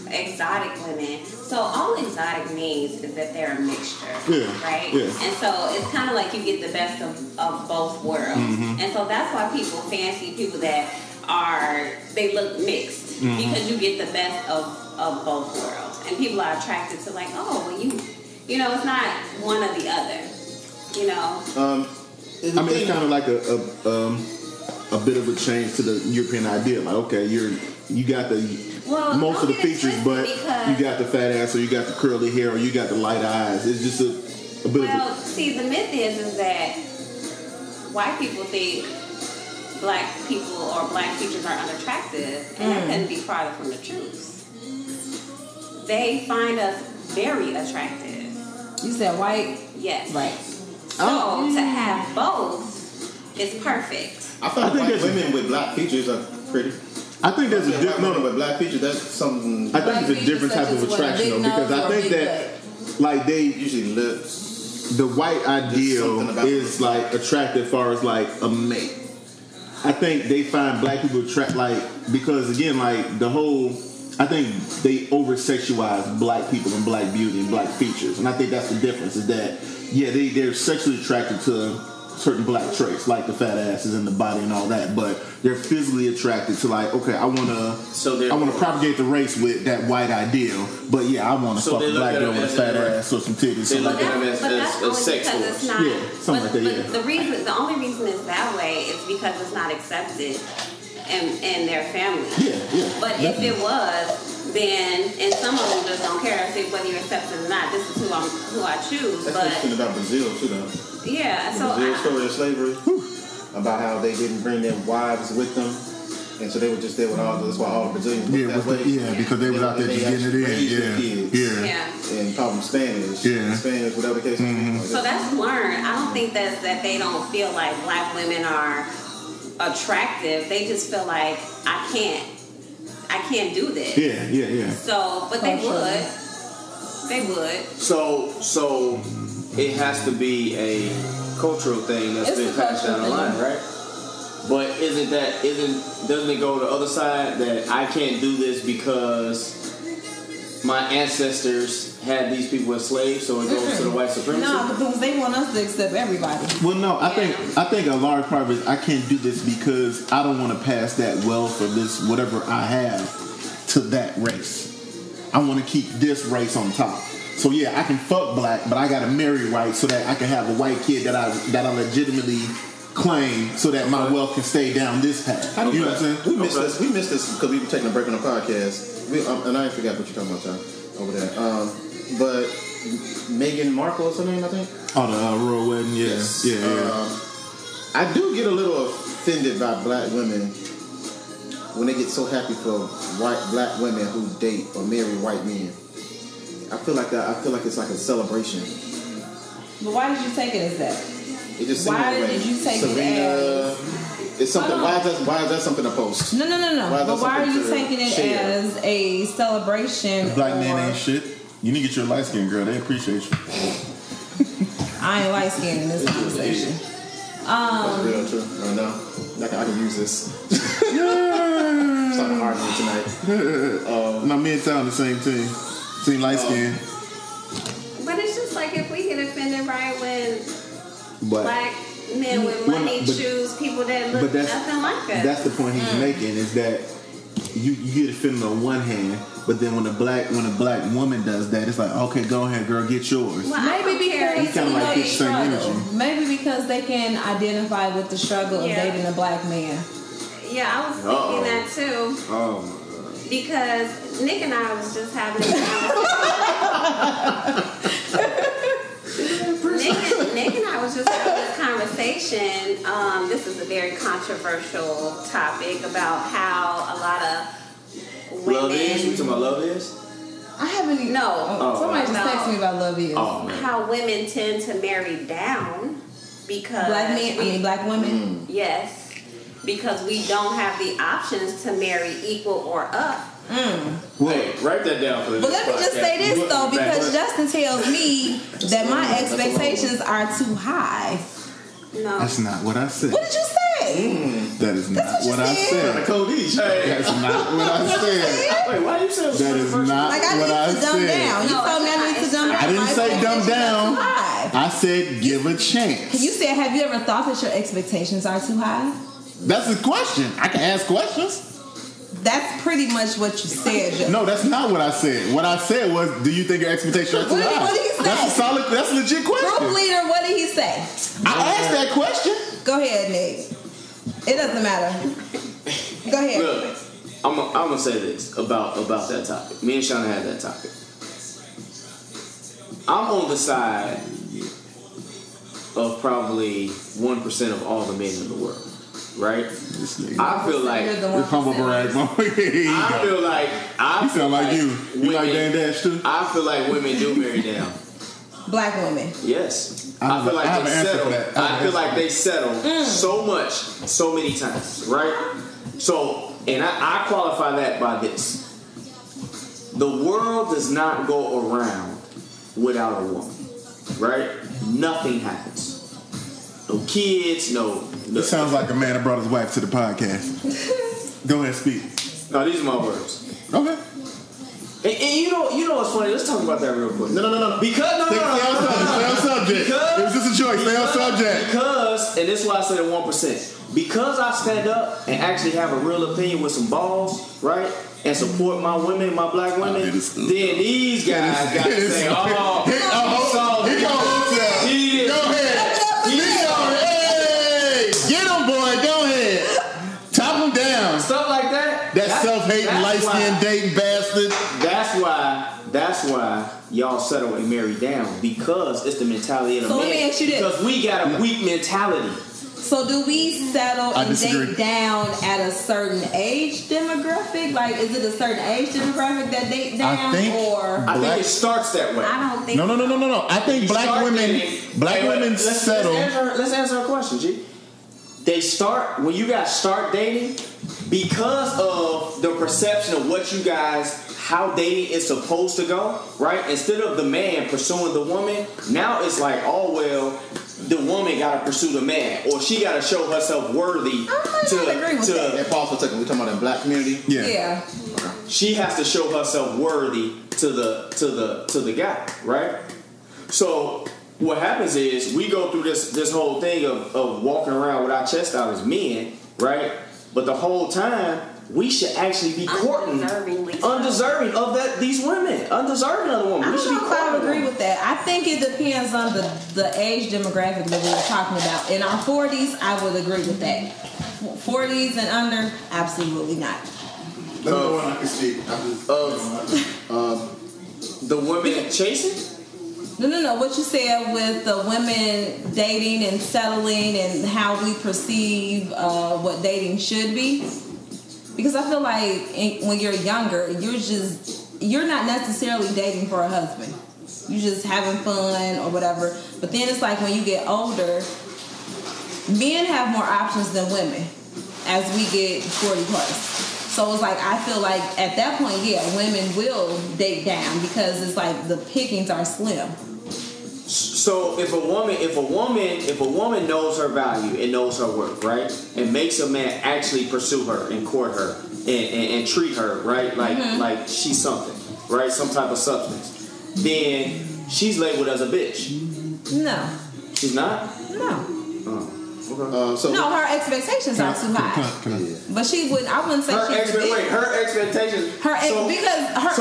exotic women. So all exotic means is that they're a mixture, right? Yeah. And so it's kind of like you get the best of both worlds, and so that's why people fancy people that they look mixed because you get the best of both worlds, and people are attracted to like, oh, well, it's not one or the other, I mean, it's kind of like a bit of a change to the European idea. Like, okay, you got most of the features, but you got the fat ass, or you got the curly hair, or you got the light eyes. It's just a bit of see, the myth is that white people think black people or black features are unattractive, and that couldn't be farther from the truth. They find us very attractive. You said white? Yes. Right. So to have both is perfect. I think white women with black features are pretty. I think there's a different. With black features, that's something. I think it's a different type of attraction, though, because I think that, like, they usually lips. The white ideal is like attractive as far as like a mate. I think they find black people because again, like the whole. I think they over-sexualize black people and black beauty and black features. And I think that's the difference, is that, they're sexually attracted to certain black traits, like the fat asses and the body and all that, but they're physically attracted to like, okay, I want to propagate the race with that white ideal, but I want to fuck a black girl with a fat ass or some titties. They look at them as sex because it's not. Something like that. The only reason it's that way is because it's not accepted in their family. But if it was, then and some of them just don't care whether you're accepted or not. This is who I choose. That's interesting about Brazil too, though. Yeah, so Brazil story of slavery, about how they didn't bring their wives with them, and so they were just there with all. That's why all the Brazilians that way. Because they was out there just getting it in. And call them Spanish, Spanish, whatever the case. So that's learned. I don't think that they don't feel like black women are attractive. They just feel like I can't do this. Yeah. So, but they would. They would. So it has to be a cultural thing that's been passed down the line, right? But doesn't it go to the other side that I can't do this because my ancestors had these people as slaves, so it goes to the white supremacy? No, because they want us to accept everybody. Well, no, I think a large part of it is I can't do this because I don't want to pass that wealth or this whatever I have to that race. I want to keep this race on top. So yeah, I can fuck black, but I gotta marry white so that I can have a white kid that I legitimately claim, so that my wealth can stay down this path. You know what I'm saying? We missed this because we were taking a break on the podcast. And I forgot what you're talking about, John, over there. But Meghan Markle is her name, I think. Oh, the royal wedding, yeah. Yes. Yeah. I do get a little offended by black women when they get so happy for black women who date or marry white men. I feel like it's like a celebration. But why did you take it as that? It just why did you take Serena, it as? It's something. Why is that something to post? No. But why are you taking it as a celebration? The black man ain't shit. You need to get your light skin, girl. They appreciate you. I ain't light skinned in this conversation. That's real too. Right now, I can use this. Starting to argue tonight. No, me and Tom the same team. Team light skin. But it's just like if we get offended right when black men with money choose people that look nothing like us. That's the point he's making, is that you get offended on one hand, but then when a black woman does that, it's like, okay, go ahead, girl, get yours. Well, maybe because kind of like this same energy. Maybe because they can identify with the struggle of dating a black man. Yeah, I was thinking that too. Oh my God. Because Nick and I was just having a conversation. Nick and I was just having this conversation. This is a very controversial topic about how a lot of women. Love is? We talking about love is? I haven't even. No. Somebody just texted me about love is. Oh, man. How women tend to marry down because black women. Yes. Because we don't have the options to marry equal or up. Wait, write that down for the But let me just say this though, because Justin tells me that my expectations are too high. No. That's not what I said. What did you say? That is not what I said. That's not what I said. Wait, why you say that is not like I what I need to dumb said. down. You told me I need to dumb down. I didn't say dumb down. I said give a chance. You said, have you ever thought that your expectations are too high? That's a question. I can ask questions. That's pretty much what you said. No, that's not what I said. What I said was, do you think your expectations are too high? What did he say? That's a legit question. Group leader, what did he say? I asked that question. Go ahead, Nick. It doesn't matter. Go ahead. Look, I'm gonna say this about that topic. Me and Shauna had that topic. I'm on the side of probably 1% of all the men in the world. Right? I feel like I feel like you sound like you. You like Dan Dash too? I feel like women do marry down. Black women. Yes. I feel like they settle. I feel like they settle so much, so many times, right? So, and I qualify that by this. The world does not go around without a woman, right? Nothing happens. No kids, no. It sounds like a man that brought his wife to the podcast. Go ahead, speak. No, these are my words. Okay. And you know what's funny? Let's talk about that real quick. No. Because Stay on subject. It was just a choice. Stay on subject. Because, and this is why I said at 1%. Because I stand up and actually have a real opinion with some balls, right? And support my women, my black women, then these guys got to say, oh, he go ahead. Get him, boy. Go ahead. Top him down. Stuff like that. That self-hating, light-skinned, dating bastard. That's why y'all settle and marry down, because it's the mentality of the man. Let me ask you this. Because we got a weak mentality. So do we settle and date down at a certain age demographic? Like, is it a certain age demographic that date down? I think it starts that way. I don't think No. I think black women settle. Let's answer a question, G. They start, when you guys start dating, because of the perception of what you guys, how dating is supposed to go, right? Instead of the man pursuing the woman, now it's like, oh, well, the woman got to pursue the man, or she got to show herself worthy Yeah, pause for a second. We're talking about the black community? Yeah. She has to show herself worthy to the guy, right? So what happens is we go through this whole thing of walking around with our chest out as men, right? But the whole time we should actually be courting undeserving of these women, undeserving of the woman. I don't know if I would agree with that. I think it depends on the age demographic that we were talking about. In our 40s, I would agree with that. 40s and under, absolutely not. Let me know when I can speak. The women chasing? No. What you said with the women dating and settling and how we perceive what dating should be. Because I feel like when you're younger, you're not necessarily dating for a husband. You're just having fun or whatever. But then it's like when you get older, men have more options than women as we get 40 plus. So it's like I feel like at that point, yeah, women will date down because it's like the pickings are slim. So if a woman knows her value and knows her worth, right, and makes a man actually pursue her and court her and treat her, right, like she's something, right, some type of substance, then she's labeled as a bitch. No. She's not? No. Okay. No, her expectations are too high. But she would. I wouldn't say she's a bitch. Her expectations. I'm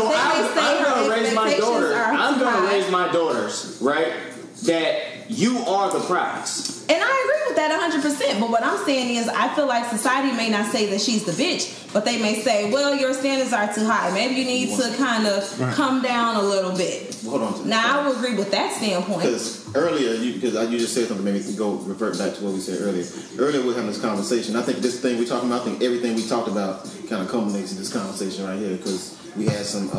gonna raise my daughters, right? That you are the prize. And I agree with that 100%. But what I'm saying is, I feel like society may not say that she's the bitch, but they may say, well, your standards are too high. Maybe you need to kind of come down a little bit. Hold on to that. Now, I would agree with that standpoint. Because earlier, you just said something, maybe revert back to what we said earlier. Earlier, we were having this conversation. I think this thing we're talking about, I think everything we talked about kind of culminates in this conversation right here, because we had some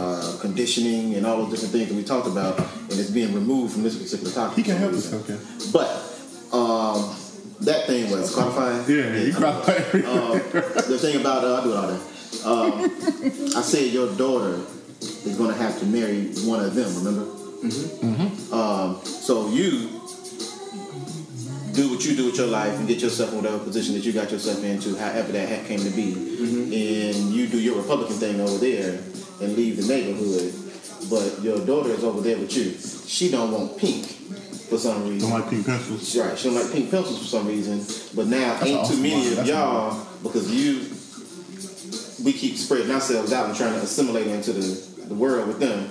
conditioning and all those different things that we talked about, and it's being removed from this particular topic. He can help us, okay. But that thing was qualified. Yeah, you qualified. The thing about I do it all day. I said your daughter is going to have to marry one of them. Remember? So you do what you do with your life and get yourself in whatever position that you got yourself into, however that came to be, and you do your Republican thing over there and leave the neighborhood. But your daughter is over there with you. She don't want pink for some reason. Don't like pink pencils. Right. She don't like pink pencils for some reason. But now That's ain't awesome. too many of That's y'all because we keep spreading ourselves out and trying to assimilate into the world with them.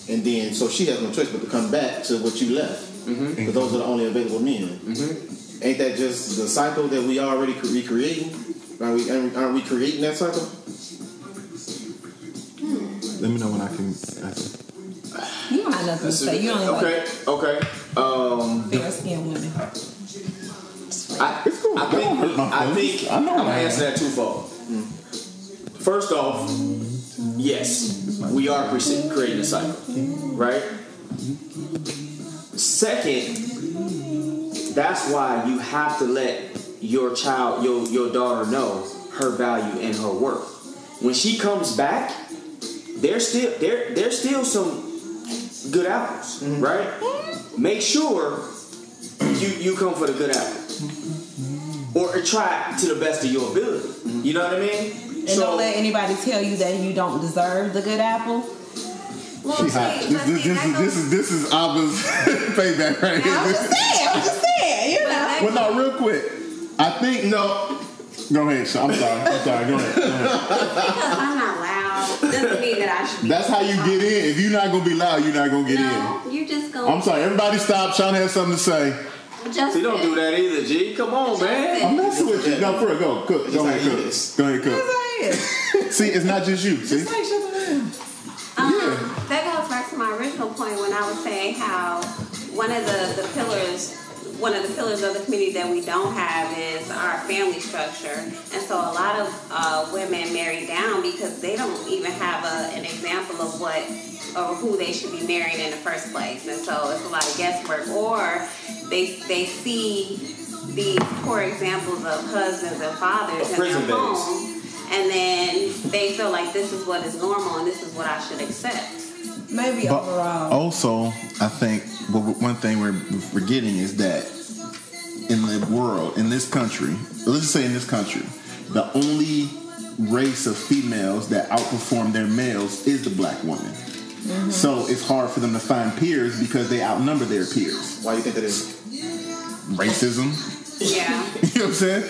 And then so she has no choice but to come back to what you left. Because those are the only available men. Ain't that just the cycle that we already recreating? Aren't we creating that cycle? Let me know when I can. You don't have nothing to say. You only okay. fair skinned women. I think I'm gonna answer that twofold. First off, yes, we are creating a cycle, right? Second, that's why you have to let your child, your daughter, know her value and her worth. When she comes back, there's still some good apples, right? Make sure you come for the good apple, or try to the best of your ability. You know what I mean? And don't let anybody tell you that you don't deserve the good apple. Well, This is Abba's payback right here. I'm just saying, you know. Well, no, real quick. I think no. Go ahead, Sean. I'm sorry. Go ahead. Because I'm not loud doesn't mean that I should be. That's how you get in. If you're not gonna be loud, you're not gonna get in. You just go. I'm sorry. Everybody stop. Sean has something to say. Just See, don't do that either, G. Come on, man. I'm messing with you. No, for real. Go cook. Go ahead, cook. Go ahead, cook. See, it's not just you. See. That goes back to my original point when I was saying how one of the pillars of the community that we don't have is our family structure, and so a lot of women marry down because they don't even have an example of what or who they should be marrying in the first place, and so it's a lot of guesswork, or they see these poor examples of husbands and fathers in their home. And then they feel like this is what is normal and this is what I should accept. Maybe but overall. Also, I think one thing we're forgetting is that in the world, in this country, let's just say in this country, the only race of females that outperform their males is the black woman. Mm-hmm. So it's hard for them to find peers because they outnumber their peers. Why do you think that is? Racism. Yeah. You know what I'm saying?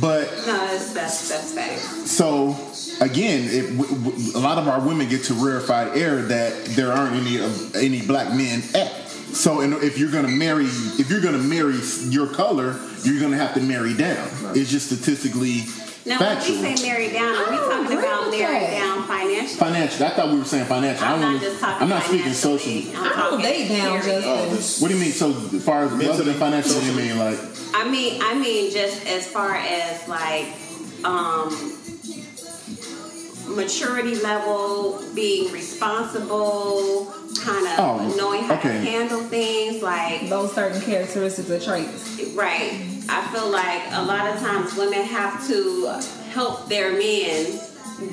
But no, that's fact. So again, a lot of our women get to rarefied air that there aren't any black men at. So if you're gonna marry your color, you're gonna have to marry down. Right. It's just statistically now, factual. when we say marry down, are we talking about marry down financially? Financially. I thought we were saying financial. I'm not speaking socially. I'm date down, Justen. What do you mean? So as far as other than financial, what do you mean? Like I mean just as far as like maturity level, being responsible, kind of knowing how to handle things, like those certain characteristics or traits. Right. I feel like a lot of times women have to help their men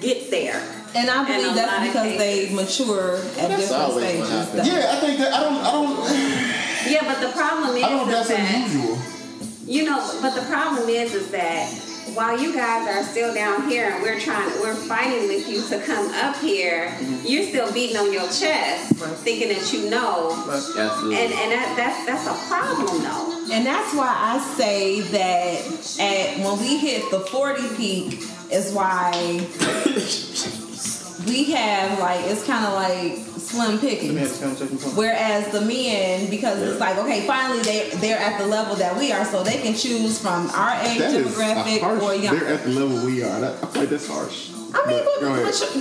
get there. And I believe that's because they mature at different stages. Yeah, I think that I don't. Yeah, but the problem is I don't know if that's unusual. You know, but the problem is that while you guys are still down here and we're fighting with you to come up here, you're still beating on your chest, thinking that you know. Absolutely. And that's a problem though. And that's why I say that when we hit the 40 peak is why we have it's kind of like slim pickings. Whereas the men, because it's like, okay, finally they're at the level that we are, so they can choose from our age demographic or younger. They're at the level we are. I feel like that's harsh. I mean, but y'all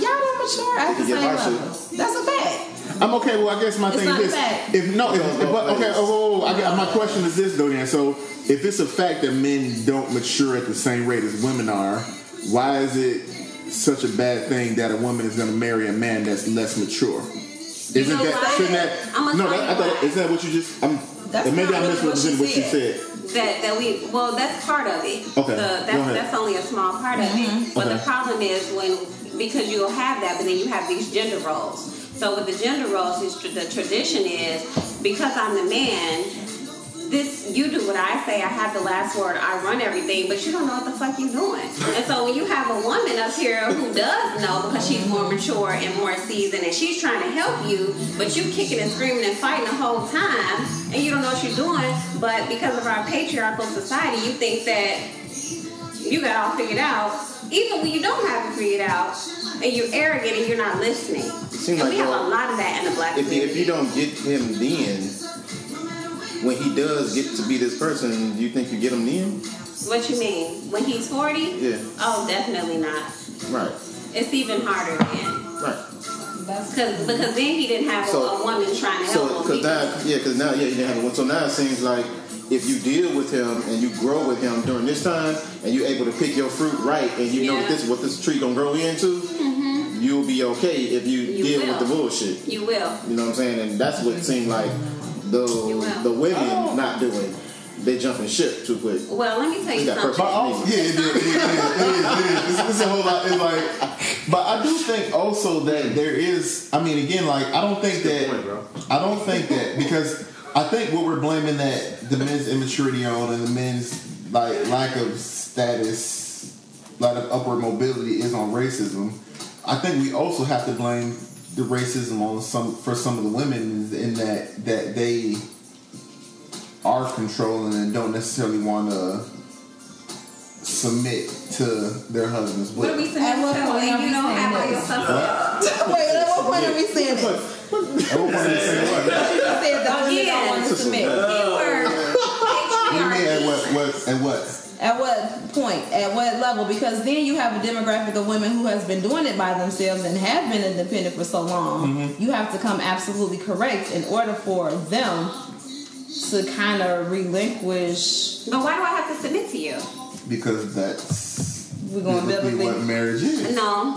don't mature at the same level. That's a fact. I'm okay. Well, I guess my thing is this: my question is this though. Then, so if it's a fact that men don't mature at the same rate as women are, why is it such a bad thing that a woman is going to marry a man that's less mature? Isn't that what you just? Maybe I misrepresented what you said. That's part of it. Okay. That's only a small part of it. But the problem is because you'll have that, but then you have these gender roles. So with the gender roles, the tradition is because I'm the man, you do what I say, I have the last word, I run everything, but you don't know what the fuck you're doing. And so when you have a woman up here who does know because she's more mature and more seasoned and she's trying to help you, but you kicking and screaming and fighting the whole time and you don't know what you're doing, but because of our patriarchal society, you think that you got it all figured out, even when you don't have it figured out, and you're arrogant and you're not listening. And we have a lot of that in the black community. If you don't get him then, when he does get to be this person, do you think you get him then? What you mean? When he's 40? Yeah. Oh, definitely not. Right. It's even harder then. Right. Because then he didn't have a woman trying to help him. Because now he didn't have a woman. So now it seems like if you deal with him and you grow with him during this time and you're able to pick your fruit right and you know what this tree gonna grow into, you'll be okay if you deal with the bullshit. You will. You know what I'm saying? And that's what it seemed like the women not doing. They jumping ship too quick. Well, let me tell you something. It is. It's a whole lot. It's like, but I do think also that there is. I mean, again, like I don't think that because I think what we're blaming that the men's immaturity on and the men's lack of status, lack of upward mobility is on racism. I think we also have to blame the racism on some of the women in that they are controlling and don't necessarily want to submit to their husband's will. What are we saying? You don't have all yourself. Wait, at what point are we saying this? At what point are we saying what? You said the women don't want to submit. What do you mean at what? At what point? At what level? Because then you have a demographic of women who has been doing it by themselves and have been independent for so long. You have to come absolutely correct in order for them to kind of relinquish. But why do I have to submit to you? Because that's we're going to be what marriage is. No.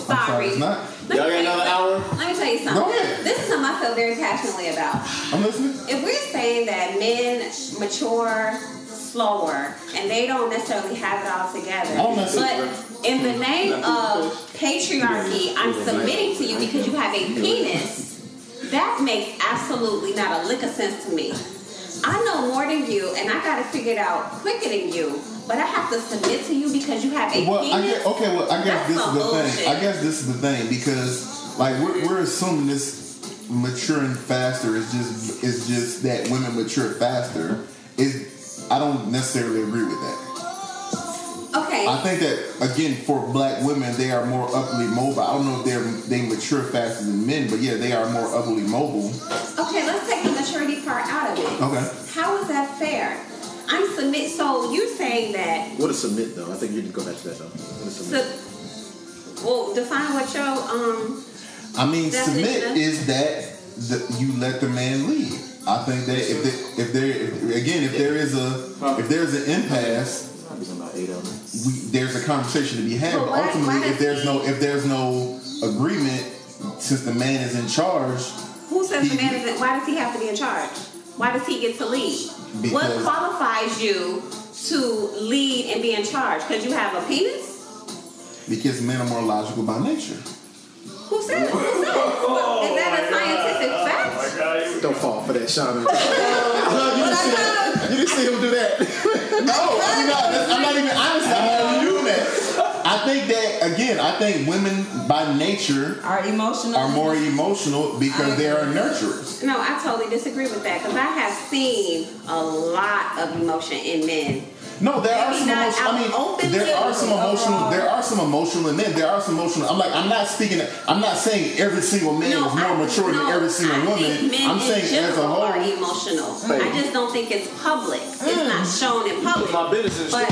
Sorry. It's not. Y'all got another hour? Let me tell you something. Go ahead. This is something I feel very passionately about. I'm listening. If we're saying that men mature slower and they don't necessarily have it all together, but in the name of patriarchy, I'm submitting to you because you have a penis, that makes absolutely not a lick of sense to me. I know more than you and I got to figure it out quicker than you, but I have to submit to you because you have a penis? I guess this is the thing. Because Like we're assuming this maturing faster is just that women mature faster. I don't necessarily agree with that. Okay. I think that again for black women they are more upwardly mobile. I don't know if they mature faster than men, but yeah, they are more upwardly mobile. Okay, let's take the maturity part out of it. Okay. How is that fair? So you're saying that. What is submit though? I think you need to go back to that though. What is submit? Well, define what your I mean, submit is that you let the man lead. I think that if there is an impasse, there's a conversation to be had. But ultimately, if there's no agreement, since the man is in charge, who says the man isn't? Why does he have to be in charge? Why does he get to lead? What qualifies you to lead and be in charge? Because you have a penis? Because men are more logical by nature. Who said it? Is that a scientific fact? Don't fall for that, Sean. You didn't see him do that. No, I'm not even honest. I'm not even doing that. I think women by nature are more emotional because they are nurturers. No, I totally disagree with that because I have seen a lot of emotion in men. No, there are some emotional. I mean, there are some emotional in men. There are some emotional. I'm not saying every single man is more mature than every single woman. I'm saying as a whole are emotional. I just don't think it's public. It's not shown in public. My business is but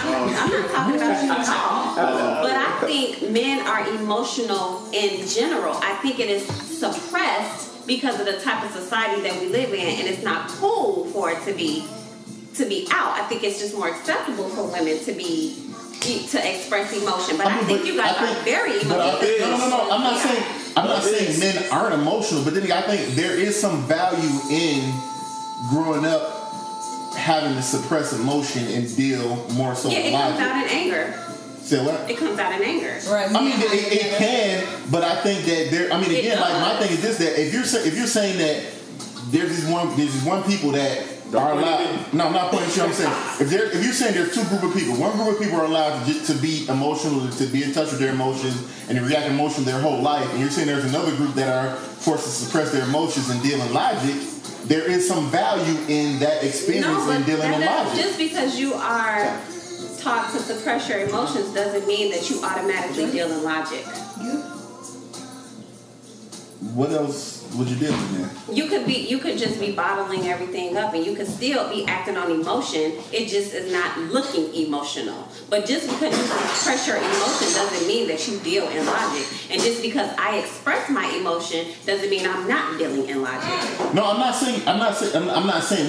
I'm not talking about you at all. But I think men are emotional in general. I think it is suppressed because of the type of society that we live in, and it's not cool for it to be out. I think it's just more acceptable for women to express emotion. But I think you guys are very emotional. No. I'm not saying men aren't emotional, but then I think there is some value in growing up having to suppress emotion and deal more so with logic. It comes out in anger. Say what? It comes out in anger. Right. I mean, it can, but I think that there. I mean, again, like my thing is this: that if you're saying that there's these one people that are allowed. No, I'm not pointing to you. I'm saying if you're saying there's two group of people, one group of people are allowed to be emotional, to be in touch with their emotions and to react emotionally their whole life, and you're saying there's another group that are forced to suppress their emotions and deal in logic. There is some value in that experience in dealing in logic. Just because you are taught to suppress your emotions doesn't mean that you automatically deal in logic. What else would you deal in there? You could just be bottling everything up, and you could still be acting on emotion. It just is not looking emotional. But just because you suppress your emotion doesn't mean that you deal in logic. And just because I express my emotion doesn't mean I'm not dealing in logic. No, I'm not saying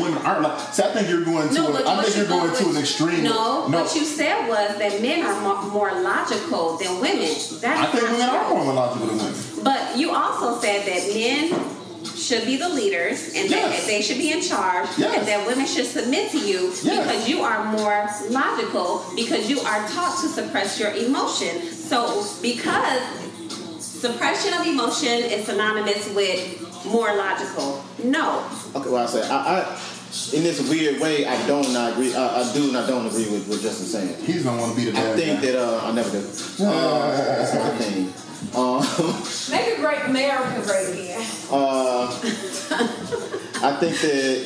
women aren't like. See, I think you're going to. I think you're going to an extreme. No, what you said was that men are more logical than women. I think women are more logical than women. But you also said that men should be the leaders and that they should be in charge and that women should submit to you because you are more logical, because you are taught to suppress your emotion. So because suppression of emotion is synonymous with more logical. No. Okay, well I said I in this weird way I do not agree with what Justin's saying. He's gonna want to be the bad guy. I think that I never do. That's my thing. Make America great again. I think that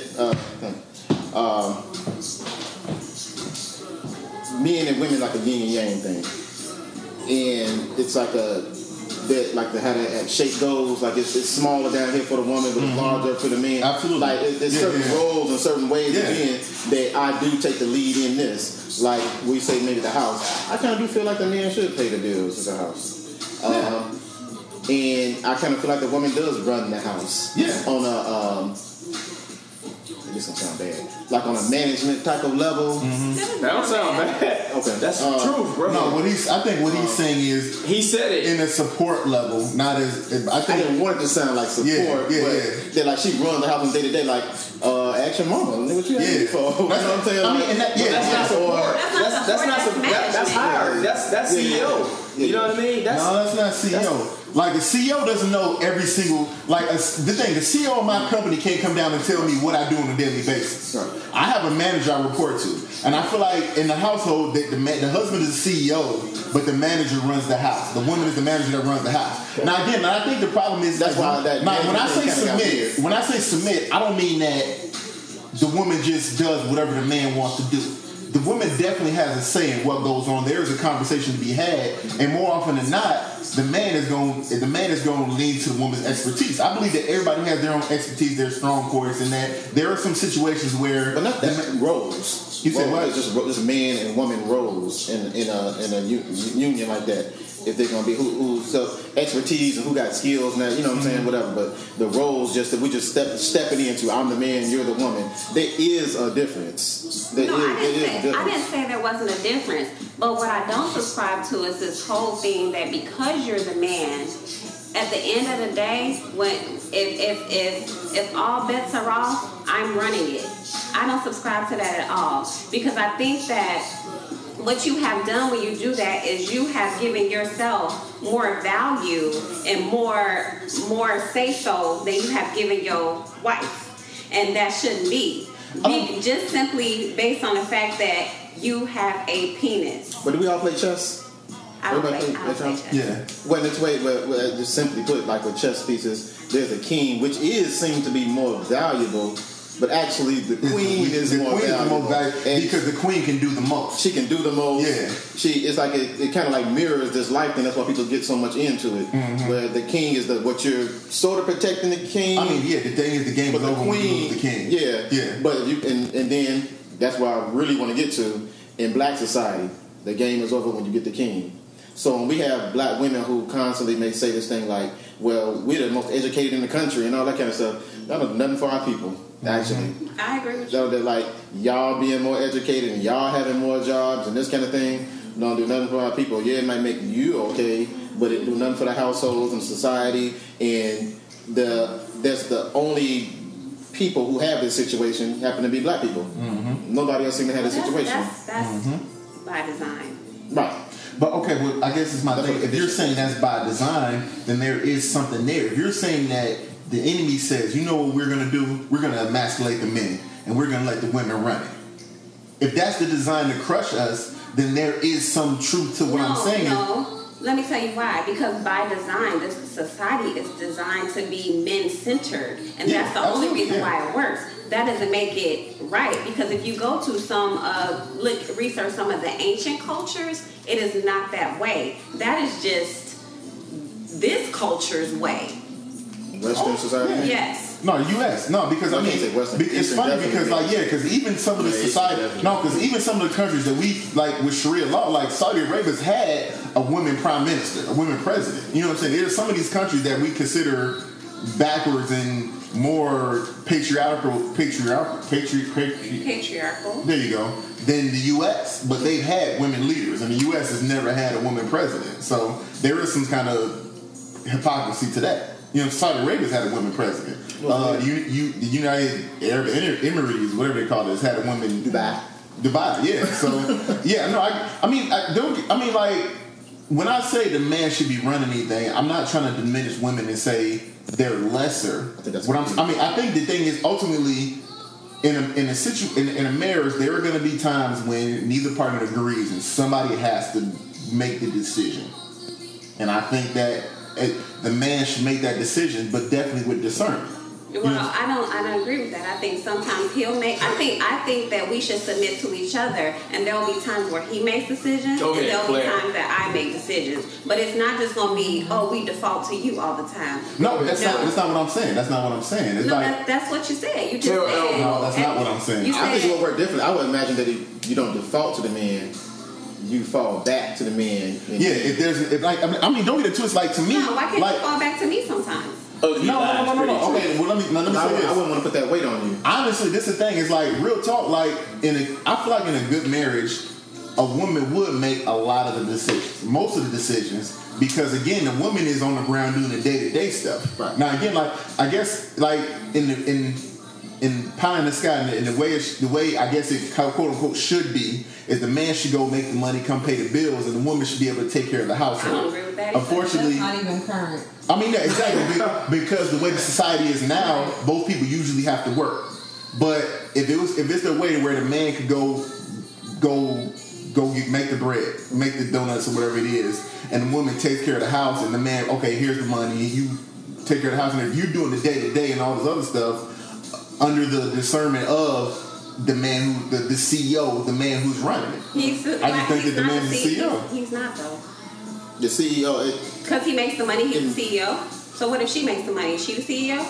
men and women like a yin and yang thing, and it's like how that shape goes. Like it's smaller down here for the woman, but it's larger for the man. Absolutely. Like there's certain roles and certain ways of being that I do take the lead in this. Like we say maybe the house. I kind of do feel like the man should pay the bills of the house. And I kind of feel like the woman does run the house. Yeah. On a this gonna sound bad. Like on a management type of level. Mm-hmm. That don't sound bad. Okay. That's the truth, bro. No, I think what he's saying is he said it in a support level, not as I didn't want it to sound like support, but they're like she runs the house on day to day, like ask your mama, what you have for? You know what I'm saying? I mean, and that's not support. That's not support. That's higher. That's CEO. You know what I mean? No, that's not CEO. Like, the CEO doesn't know every single, like, the CEO of my company can't come down and tell me what I do on a daily basis. Right. I have a manager I report to. And I feel like in the household, that the husband is the CEO, but the manager runs the house. The woman is the manager that runs the house. Now, again, I think the problem is, that's why that. Now, when I say submit, I don't mean that the woman just does whatever the man wants to do. The woman definitely has a say in what goes on. There is a conversation to be had, and more often than not, the man is going to lean to the woman's expertise. I believe that everybody has their own expertise, their strong points, and that there are some situations where, but not that roles. You said what? Just man and woman roles in a union like that. If they're gonna be who's expertise and who got skills and that, you know what I'm saying, whatever. But the roles that we just stepping into, I'm the man, you're the woman. There is a difference. I didn't say there wasn't a difference. But what I don't subscribe to is this whole thing that because you're the man, at the end of the day, when if all bets are off, I'm running it. I don't subscribe to that at all, because I think that what you have done when you do that is you have given yourself more value and more say-so than you have given your wife. And that shouldn't be. Just simply based on the fact that you have a penis. But do we all play chess? I don't play chess. Yeah. Well, it's way, just simply put, like with chess pieces, there's a king, which seems to be more valuable. But actually, the queen is more valuable because the queen can do the most. She can do the most. Yeah. It's like it kind of like mirrors this life thing. That's why people get so much into it. Mm-hmm. Where the king is what you're sort of protecting the king. I mean, yeah, the thing is the game is over when you lose the king. Yeah, yeah. But if you and then that's why I really want to get to in black society, the game is over when you get the king. So when we have black women who constantly may say this thing like, "Well, we're the most educated in the country" and all that kind of stuff, that was nothing for our people. Actually, I agree with you. They're like, y'all being more educated and y'all having more jobs and this kind of thing don't do nothing for our people. Yeah, it might make you okay, but it do nothing for the households and society. And that's the only people who have this situation happen to be black people. Mm-hmm. Nobody else seems to have this situation. That's by design. Right. But okay, well, I guess it's my thing. If you're saying that's by design, then there is something there. If you're saying that the enemy says, you know what we're going to do? We're going to emasculate the men, and we're going to let the women run it. If that's the design to crush us, then there is some truth to what I'm saying. No, let me tell you why. Because by design, this society is designed to be men-centered, and that's the only reason why it works. That doesn't make it right, because if you go to research some of the ancient cultures, it is not that way. That is just this culture's way. Western society? Yes. No, U.S. No, because I mean, it's funny because because even some of the even some of the countries that we like with Sharia law, like Saudi Arabia's had a woman prime minister, a woman president. You know what I'm saying? There's some of these countries that we consider backwards and more patriarchal. There you go. Than the U.S. But they've had women leaders, and the U.S. has never had a woman president. So there is some kind of hypocrisy to that. You know, Saudi Arabia's had a woman president. The United Arab Emirates, whatever they call it, has had a woman. Dubai, yeah. So, yeah, no, I mean, like, when I say the man should be running anything, I'm not trying to diminish women and say they're lesser. I think the thing is ultimately in a marriage, there are going to be times when neither partner agrees and somebody has to make the decision. And I think that the man should make that decision, but definitely with discernment. Well, I don't agree with that. I think sometimes he'll make. I think that we should submit to each other, and there will be times where he makes decisions, and there will be times that I make decisions. But it's not just going to be, we default to you all the time. No, that's not what I'm saying. That's not what I'm saying. It's that's what you said. You just said. No, that's not what I'm saying. I think it would work differently. I would imagine that you don't default to the man. You fall back to the man. Don't get it twisted. Like to me, why can't you fall back to me sometimes? No. Okay, well let me say this. I wouldn't want to put that weight on you. Honestly, this is the thing. It's like real talk. Like I feel like in a good marriage, a woman would make a lot of the decisions, most of the decisions, because again, the woman is on the ground doing the day-to-day stuff. Right. Now again, like I guess, like in pie in the sky, and the way I guess it quote unquote should be is the man should go make the money, come pay the bills, and the woman should be able to take care of the household. I don't agree with with that. Unfortunately, that's not even current. I mean, yeah, exactly. Because the way the society is now, both people usually have to work. But if it's the way where the man could go make the bread, make the donuts or whatever it is, and the woman takes care of the house, and the man, okay, here's the money, you take care of the house, and if you're doing the day to day and all this other stuff under the discernment of the man who the CEO, the man who's running it. I just think that the man is the CEO. He's not though. The CEO, because he makes the money, he's the CEO. So what if she makes the money? Is she the CEO?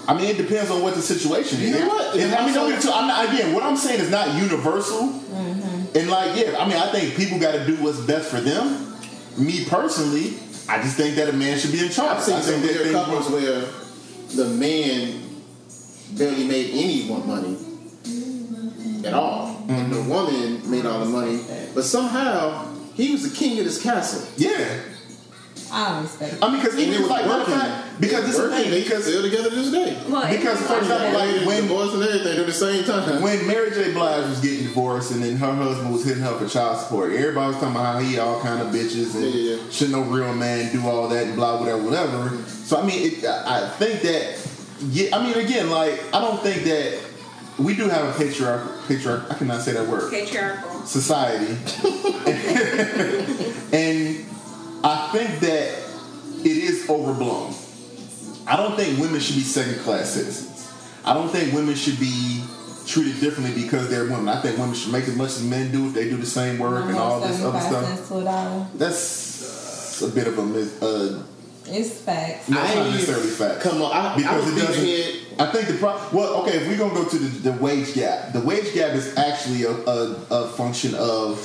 I mean, it depends on what the situation is. You know what? What I'm saying is not universal. Mm-hmm. And I think people got to do what's best for them. Me personally, I just think that a man should be in charge. I've seen some weird couples where the man barely made any money at all, mm-hmm. and the woman made all the money, but somehow he was the king of this castle. Yeah. I don't respect. I mean, because even like because this is they still together this day. Well, because for example, like when divorce and everything at the same time. When Mary J. Blige was getting divorced, and then her husband was hitting her for child support, everybody was talking about how he all kind of bitches and should no real man do all that and blah whatever. So I mean, I think that again, like I don't think that we do have a patriarchal. I cannot say that word. Patriarchal society, and I think that it is overblown. I don't think women should be second-class citizens. I don't think women should be treated differently because they're women. I think women should make as much as men do if they do the same work and all this other stuff. That's a bit of a it's facts. No, it's not necessarily facts. Come on, because it doesn't. I think if we're gonna go to the wage gap, the wage gap is actually a function of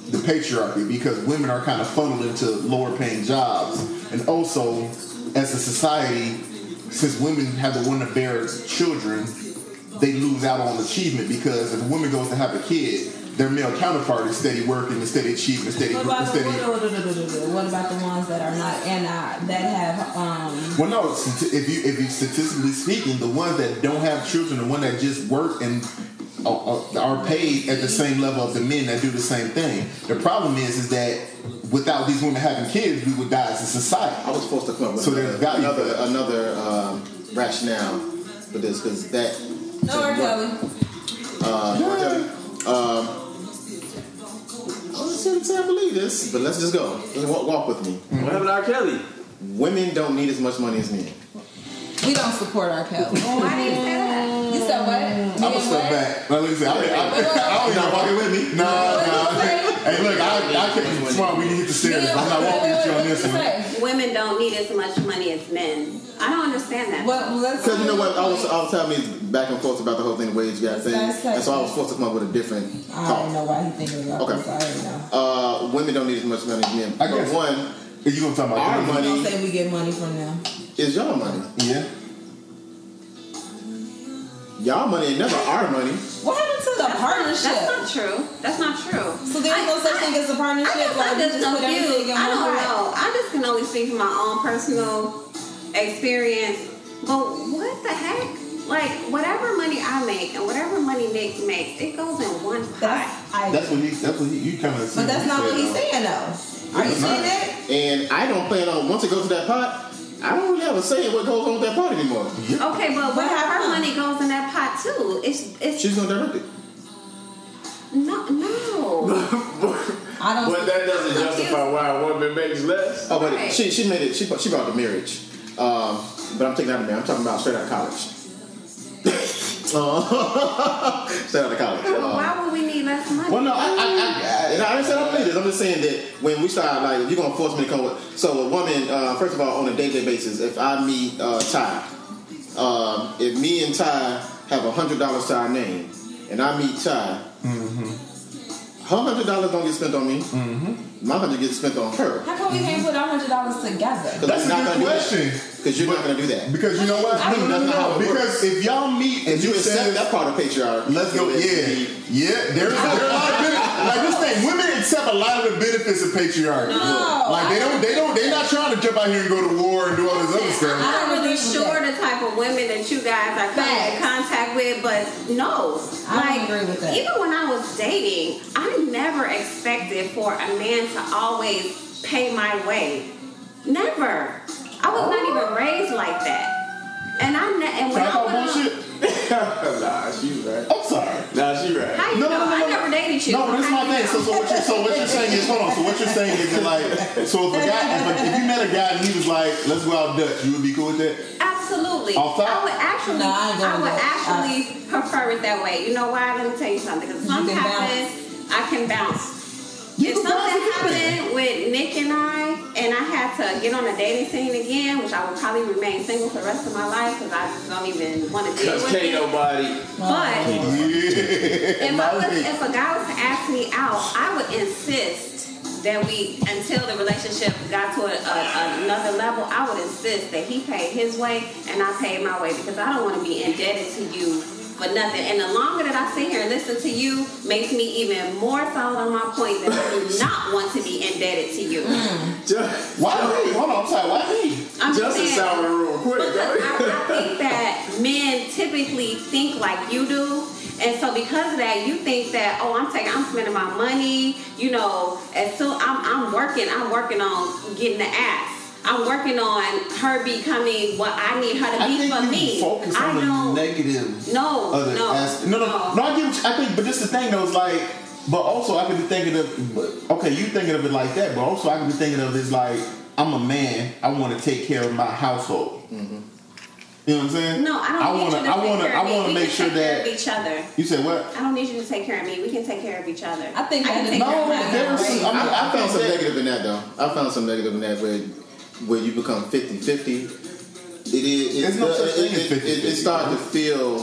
the patriarchy, because women are kind of funneled into lower paying jobs, and also as a society, since women have the one to bear children, they lose out on achievement, because if a woman goes to have a kid, their male counterpart is steady working and steady achieving, steady. What about the ones that are not and that have? Well, no. If you statistically speaking, the ones that don't have children, the one that just work and are paid at the same level of the men that do the same thing. The problem is that without these women having kids, we would die as a society. I was supposed to come up with another rationale for this, because that. No, R. Kelly. I don't believe this, but let's just go. Walk with me. What happened to R. Kelly? Women don't need as much money as men. We don't support R. Kelly. Why do you say that? You said what? I'm gonna step back. Like I said, I don't even walking with me. No. Hey, look, I can't. Smart, we can hit the stairs. I'm not walking with you on this one. Women don't need as much money as men. I don't understand that. Because you know what, I was telling me back and forth about the whole thing, the wage gap thing, and so I was forced to come up with a different I talk. don't know why he's thinking about this. I already know. Women don't need as much money as men. I guess. One, you gonna talk about our money? Don't say we get money from them. Is y'all money? Yeah. Y'all money ain't never our money. What happened to the partnership? That's not true. So there's no such thing as a partnership? I'm just confused. I don't know. I just can only speak from my own personal experience. But what the heck? Like, whatever money I make and whatever money Nick makes, it goes in one pot. That's what you kind of. But that's not what he's saying, though. Are you saying that? And I don't plan on, once it goes to that pot, I don't really have a say in what goes on with that pot anymore. Okay, but her money goes in that pot too. It's she's gonna direct it. No. I don't. But that doesn't justify why a woman makes less. Oh, but she made it. She brought the marriage. But I'm taking out the marriage. I'm talking about straight out of college. Straight out of college. Why would we need less money? Well, no, I didn't say I don't believe this. I'm just saying that when we start, like, if you're gonna force me to come with, so a woman, first of all, on a day-to-day basis, if I meet Ty, if me and Ty have $100 to our name, and I meet Ty, her $100 don't get spent on me. My $100 gets spent on her. How come we can't put $100 together? That's a good question. Because you're not going to do that. Because you know what? No. Because if y'all meet and you accept that part of patriarchy, let's go. Yeah. There are a lot of benefits. Like this thing, women accept a lot of the benefits of patriarchy. No, like they're not trying to jump out here and go to war and do all this other stuff. I'm not really sure the type of women that you guys are coming in contact with, but no. I agree with that. Even when I was dating, I never expected for a man to always pay my way. Never. I was not even raised like that. And when I went bullshit? Nah, she right. I'm sorry. Nah, she right. How you know? I never dated you. No, but that's my thing. So what you're saying is, hold on. So what you're saying is that, like, so if you met a guy and he was like, let's go out Dutch, you would be cool with that? Absolutely. I would actually prefer it that way. You know why? Let me tell you something. Because something happens, I can bounce. If something happened with Nick and I had to get on a dating scene again, which I would probably remain single for the rest of my life because I don't even want to deal with it. Can't nobody. But if a guy was to ask me out, I would insist that until the relationship got to another level, I would insist that he paid his way and I paid my way because I don't want to be indebted to you for nothing. And the longer that I sit here and listen to you makes me even more solid on my point that I do not want to be indebted to you. Why me? Hold on, I'm sorry. Why me? Justen sounded real quick. I think that men typically think like you do. And so because of that, you think that, I'm spending my money, you know, as soon I'm working on getting the ass. I'm working on her becoming what I need her to be for me. Focus on the negative. No. I think, but this is the thing though, is like, but also I could be thinking of, okay, you thinking of it like that, but also I could be thinking of it as like, I'm a man, I want to take care of my household. Mm-hmm. You know what I'm saying? No, I don't need you to take care of me. I want to make sure that of each other. You said what? I don't need you to take care of me. We can take care of each other. I think I found some negative in that though. I found some negative in that where you become 50-50. It started to feel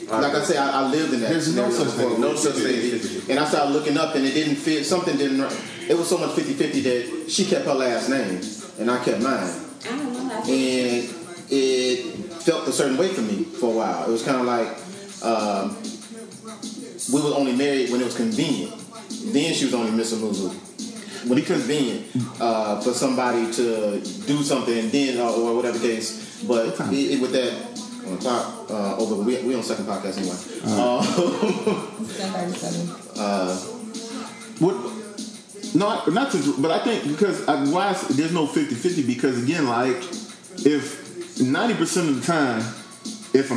like I say, I lived in that. There's no such thing. No such thing. And I started looking up and it didn't feel, something didn't, it was so much 50-50 that she kept her last name and I kept mine. I don't know that. And it felt a certain way for me for a while. It was kind of like we were only married when it was convenient. Then she was only Miss Amuzu. When it's convenient for somebody to do something, then or whatever the case. But with that on the clock over, we on second podcast anyway. 10:37. Not to, but I think because why there's no 50-50 because again, like if 90% of the time, if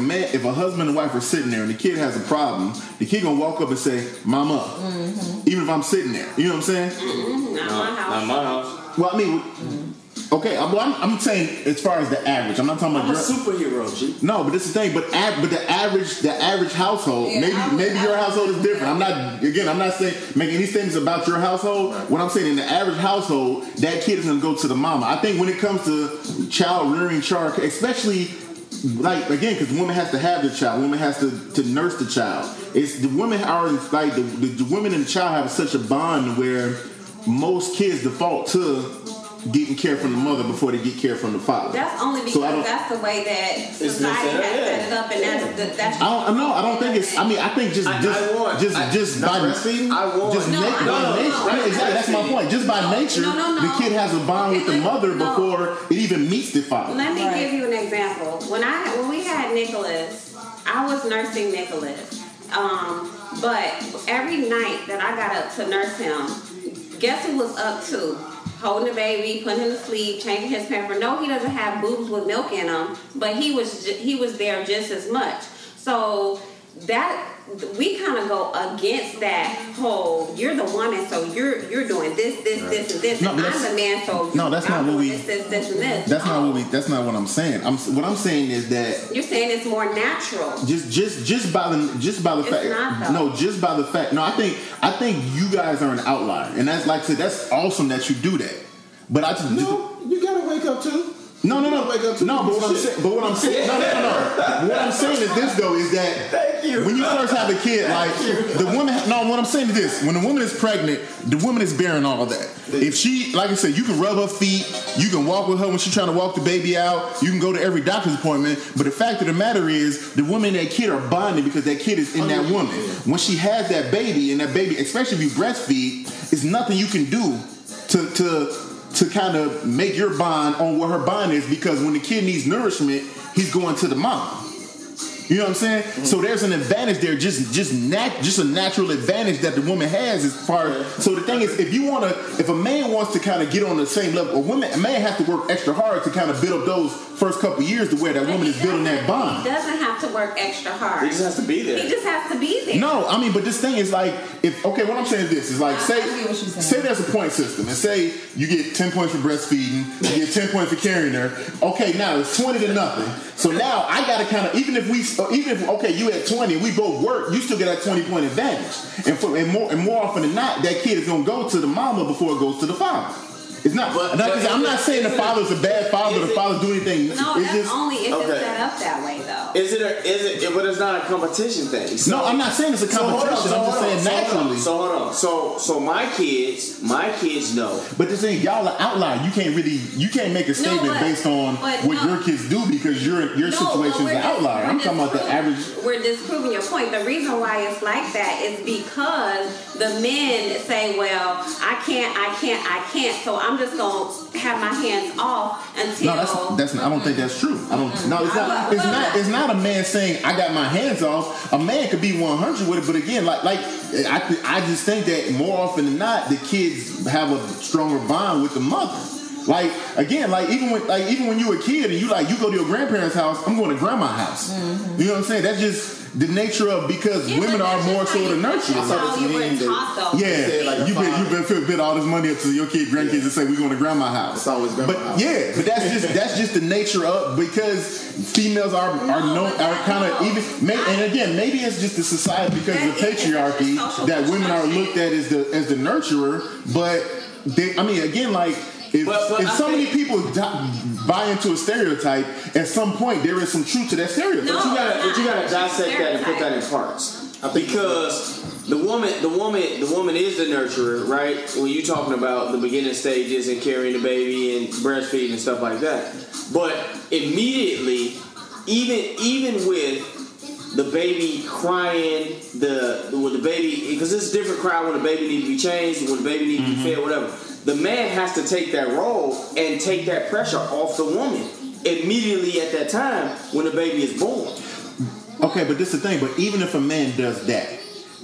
a husband and wife are sitting there and the kid has a problem, the kid gonna walk up and say, "Mama," even if I'm sitting there. You know what I'm saying? Not my house. Well, I mean, okay. I'm saying as far as the average. I'm not talking about. I'm a superhero, G. No, but this is the thing. But the average household, maybe your household is different. I'm not saying making any statements about your household. Right. What I'm saying in the average household, that kid is gonna go to the mama. I think when it comes to child rearing, especially. Like again, because the woman has to have the child, woman has to nurse the child. It's the women are like the women and the child have such a bond where most kids default to getting care from the mother before they get care from the father. That's only because that's the way that society has set it up, and that's. I don't think it's. I mean, I think just by nature. Right? Exactly. That's my point. Just by nature, the kid has a bond with the mother before it even meets the father. Let me give you an example. When we had Nicholas, I was nursing Nicholas, but every night that I got up to nurse him, guess who was up too? Holding the baby, putting him to sleep, changing his pamper. No, he doesn't have boobs with milk in them, but he was there just as much. So that we kind of go against that whole you're the woman, so you're doing this, and this. No, and I'm the man, so that's not what we. This, and this. That's not what we. That's not what I'm saying. What I'm saying is that you're saying it's more natural. Just by the fact. Not, no, just by the fact. No, I think you guys are an outlier, and that's like I said, that's awesome that you do that. But I just you gotta wake up too. No. Wake up to what I'm saying, what I'm saying is this though is that when you first have a kid, like the woman. No, what I'm saying is this: when the woman is pregnant, the woman is bearing all of that. If she, like I said, you can rub her feet, you can walk with her when she's trying to walk the baby out, you can go to every doctor's appointment. But the fact of the matter is, the woman and that kid are bonding because that kid is in that woman. When she has that baby, and that baby, especially if you breastfeed, it's nothing you can do to kind of make your bond on what her bond is, because when the kid needs nourishment, he's going to the mom. You know what I'm saying? Mm-hmm. So there's an advantage there, just a natural advantage that the woman has as far as. So the thing is, if a man wants to kind of get on the same level, a man has to work extra hard to kind of build up those first couple years to where that woman is building that bond. He doesn't have to work extra hard. He just has to be there. He just has to be there. No, I mean, but this thing is like, what I'm saying is this is like, say there's a point system, and say you get 10 points for breastfeeding, you get 10 points for carrying her. Okay, now it's 20-0. So now I gotta kind of, even if you had 20 and we both work, you still get that 20-point advantage. And more often than not, that kid is gonna go to the mama before it goes to the father. It's not. I'm not saying the father's a bad father. The father do anything. No, that's only if it's set up that way, though. Is it? But it's not a competition thing. So, no, I'm not saying it's a competition. I'm just saying naturally. Hold on. So my kids know. But the thing, y'all are outlier. You can't make a statement based on what your kids do because your situation is an outlier. I'm talking about the average. We're disproving your point. The reason why it's like that is because the men say, "Well, I can't. So I'm just gonna have my hands off until." No, that's not. I don't think that's true. I don't. No, it's not. It's not a man saying I got my hands off. A man could be 100 with it, but again, I just think that more often than not, the kids have a stronger bond with the mother. Like again, even when you were a kid and you go to your grandparents' house, I'm going to grandma's house. Mm-hmm. You know what I'm saying? That's just the nature of because women are more sort of nurturing. That's how you were taught, though. Yeah, you've been bid all this money up to your grandkids and say we're going to grandma's house. It's always grandma's house. Yeah, but that's just the nature of because females are kind of even. And again, maybe it's just the society because of the patriarchy that women are looked at as the nurturer. But If so many people buy into a stereotype, at some point there is some truth to that stereotype. No, but you gotta dissect that and put that in parts. Because the woman is the nurturer, right? When you talking about the beginning stages and carrying the baby and breastfeeding and stuff like that. But immediately, even with the baby crying, with the baby, because it's a different cry when the baby needs to be changed, when the baby needs to be fed, whatever. The man has to take that role and take that pressure off the woman immediately at that time when the baby is born. Okay, but this is the thing. But even if a man does that,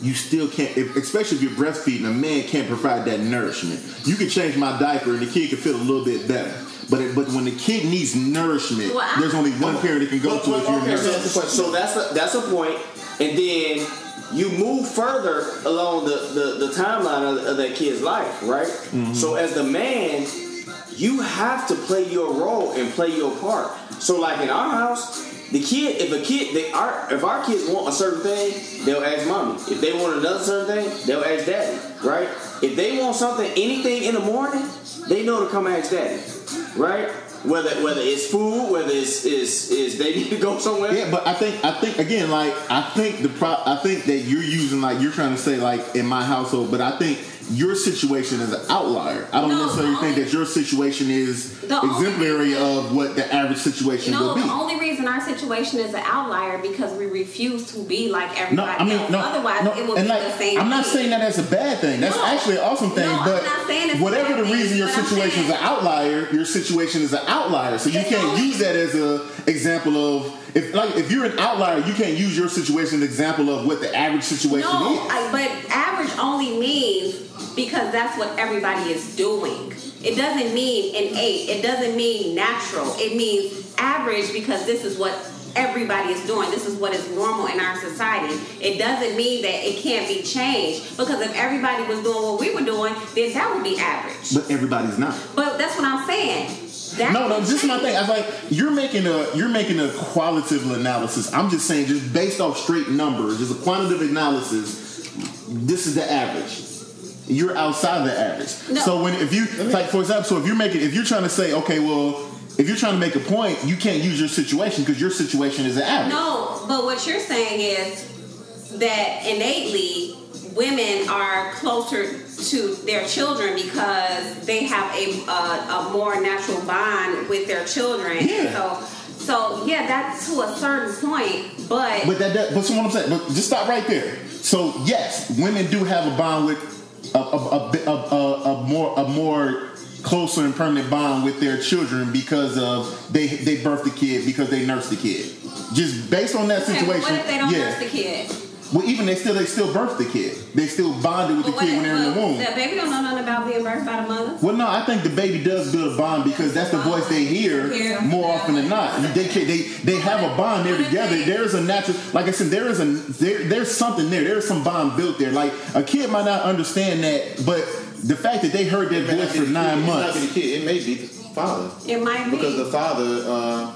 you still can't, especially if you're breastfeeding, a man can't provide that nourishment. You can change my diaper and the kid can feel a little bit better. But when the kid needs nourishment, there's only one parent that can go to if you're nourishing. So that's a point. And then you move further along the timeline of that kid's life, right? Mm-hmm. So as the man, you have to play your role and play your part. So like in our house, if our kids want a certain thing, they'll ask mommy. If they want another certain thing, they'll ask daddy, right? If they want anything in the morning, they know to come ask daddy, right? Whether it's food, whether it's they need to go somewhere. Yeah, but I think again, I think that you're using you're trying to say in my household, but I think your situation is an outlier. I don't necessarily think that your situation is exemplary of what the average situation would be. The only reason our situation is an outlier because we refuse to be like everybody else. Otherwise, it would be the same. I'm not saying that that's a bad thing. That's actually an awesome thing. But I'm not saying it's whatever the reason your situation is an outlier, your situation is an outlier. So you can't use that as an example of. If you're an outlier, you can't use your situation as an example of what the average situation is. But average only means because that's what everybody is doing. It doesn't mean innate. It doesn't mean natural. It means average because this is what everybody is doing. This is what is normal in our society. It doesn't mean that it can't be changed because if everybody was doing what we were doing, then that would be average. But everybody's not. But that's what I'm saying. No, this is my thing. I was you're making a qualitative analysis. I'm just saying, just based off straight numbers, just a quantitative analysis. This is the average. You're outside the average. No. So for example, if you're trying to say, okay, well, if you're trying to make a point, you can't use your situation because your situation is an average. No, but what you're saying is that innately women are closer to their children because they have a more natural bond with their children. Yeah. So that's to a certain point, but so what I'm saying, but just stop right there. So yes, women do have a bond with a more closer and permanent bond with their children because of they birthed the kid, because they nursed the kid. Just based on that situation. What if they don't nurse the kid? Well, even they still birthed the kid. They still bonded with the kid when they're in the womb. The baby don't know nothing about being birthed by the mother. Well, no, I think the baby does build a bond because that's the voice they hear more often than not. They have a bond there together. There is a natural, like I said, there's something there. There's some bond built there. Like a kid might not understand that, but the fact that they heard that voice for 9 months, it may not be the kid. It may be the father. It might be because the father,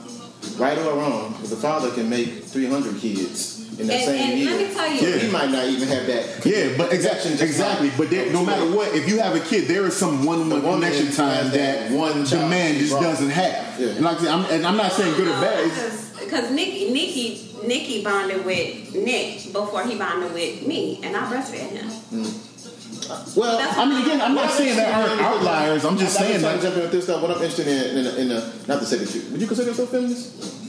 right or wrong, the father can make 300 kids. In that same year. Let me tell you, he might not even have that. Yeah, but exactly. But no matter what, if you have a kid, there is some one-on-one connection time that the man just doesn't have. Yeah. And like I said, I'm not saying good or bad. Because Nikki bonded with Nick before he bonded with me, and I breastfed him. Well, I mean, again, I'm not saying there aren't outliers. I'm just saying that. Jumping with this stuff, what I'm interested in not to say that you would you consider yourself feminist?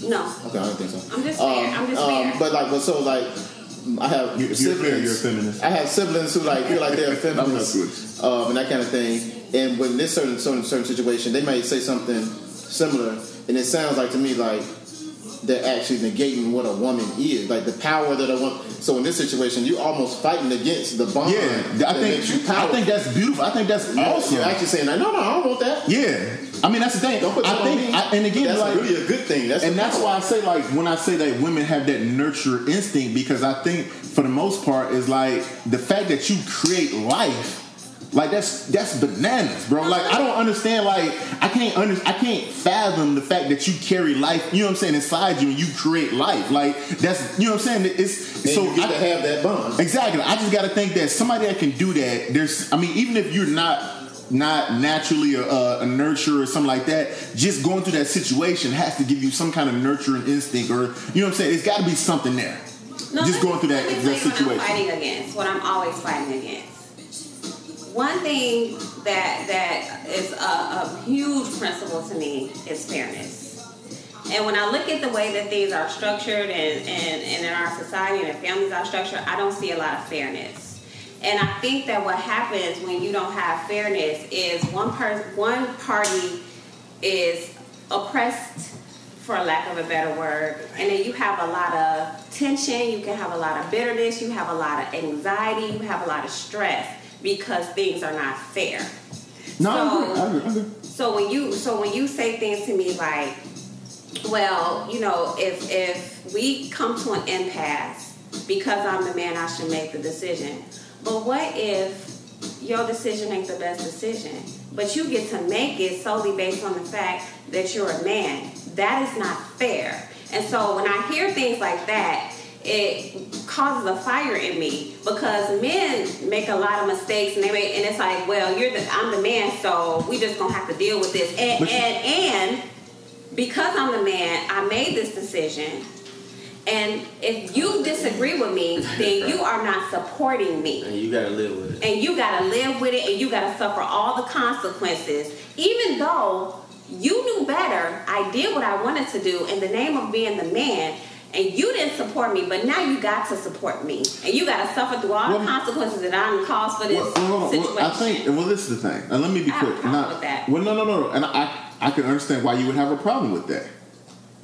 No. Okay, I don't think so. I'm just fair. But I have if you're fair, you're a feminist. I have siblings who feel like they're feminists, and that kind of thing. And when this certain situation, they might say something similar, and it sounds like to me like they're actually negating what a woman is, like the power that a woman. So in this situation, you're almost fighting against the bond. Yeah, I think that's beautiful. I think that's awesome. You're actually saying, no, I don't want that. Yeah. I mean, that's the thing. Don't put that on me. And again, that's really a good thing. That's why I say, like, when I say that women have that nurture instinct, because I think for the most part is like the fact that you create life. Like that's bananas, bro. Like I don't understand. Like I can't fathom the fact that you carry life. You know what I'm saying, inside you, and you create life. Like that's, you know what I'm saying. It's so you got to have that bond. Exactly. I just got to think that somebody that can do that. Even if you're not naturally a nurturer or something like that, just going through that situation has to give you some kind of nurturing instinct, or you know what I'm saying. It's got to be something there. Just going through that situation. What I'm fighting against, what I'm always fighting against. One thing that is a huge principle to me is fairness. And when I look at the way that things are structured and in our society and families are structured, I don't see a lot of fairness. And I think that what happens when you don't have fairness is one party is oppressed, for lack of a better word, and then you have a lot of tension, you can have a lot of bitterness, you have a lot of anxiety, you have a lot of stress, because things are not fair. I agree. So when you say things to me like, well, you know, if we come to an impasse because I'm the man, I should make the decision. But what if your decision ain't the best decision, but you get to make it solely based on the fact that you're a man? That is not fair. And so when I hear things like that, it causes a fire in me, because men make a lot of mistakes, and it's like, well, I'm the man, so we just gonna have to deal with this. And because I'm the man, I made this decision. And if you disagree with me, then you are not supporting me. And you gotta live with it. And you gotta live with it, and you gotta suffer all the consequences, even though you knew better. I did what I wanted to do in the name of being the man. And you didn't support me, but now you got to support me. And you got to suffer through all the consequences that I'm caused for this situation. I think, this is the thing. And let me be clear. I have a problem with that. Well, no. And I can understand why you would have a problem with that.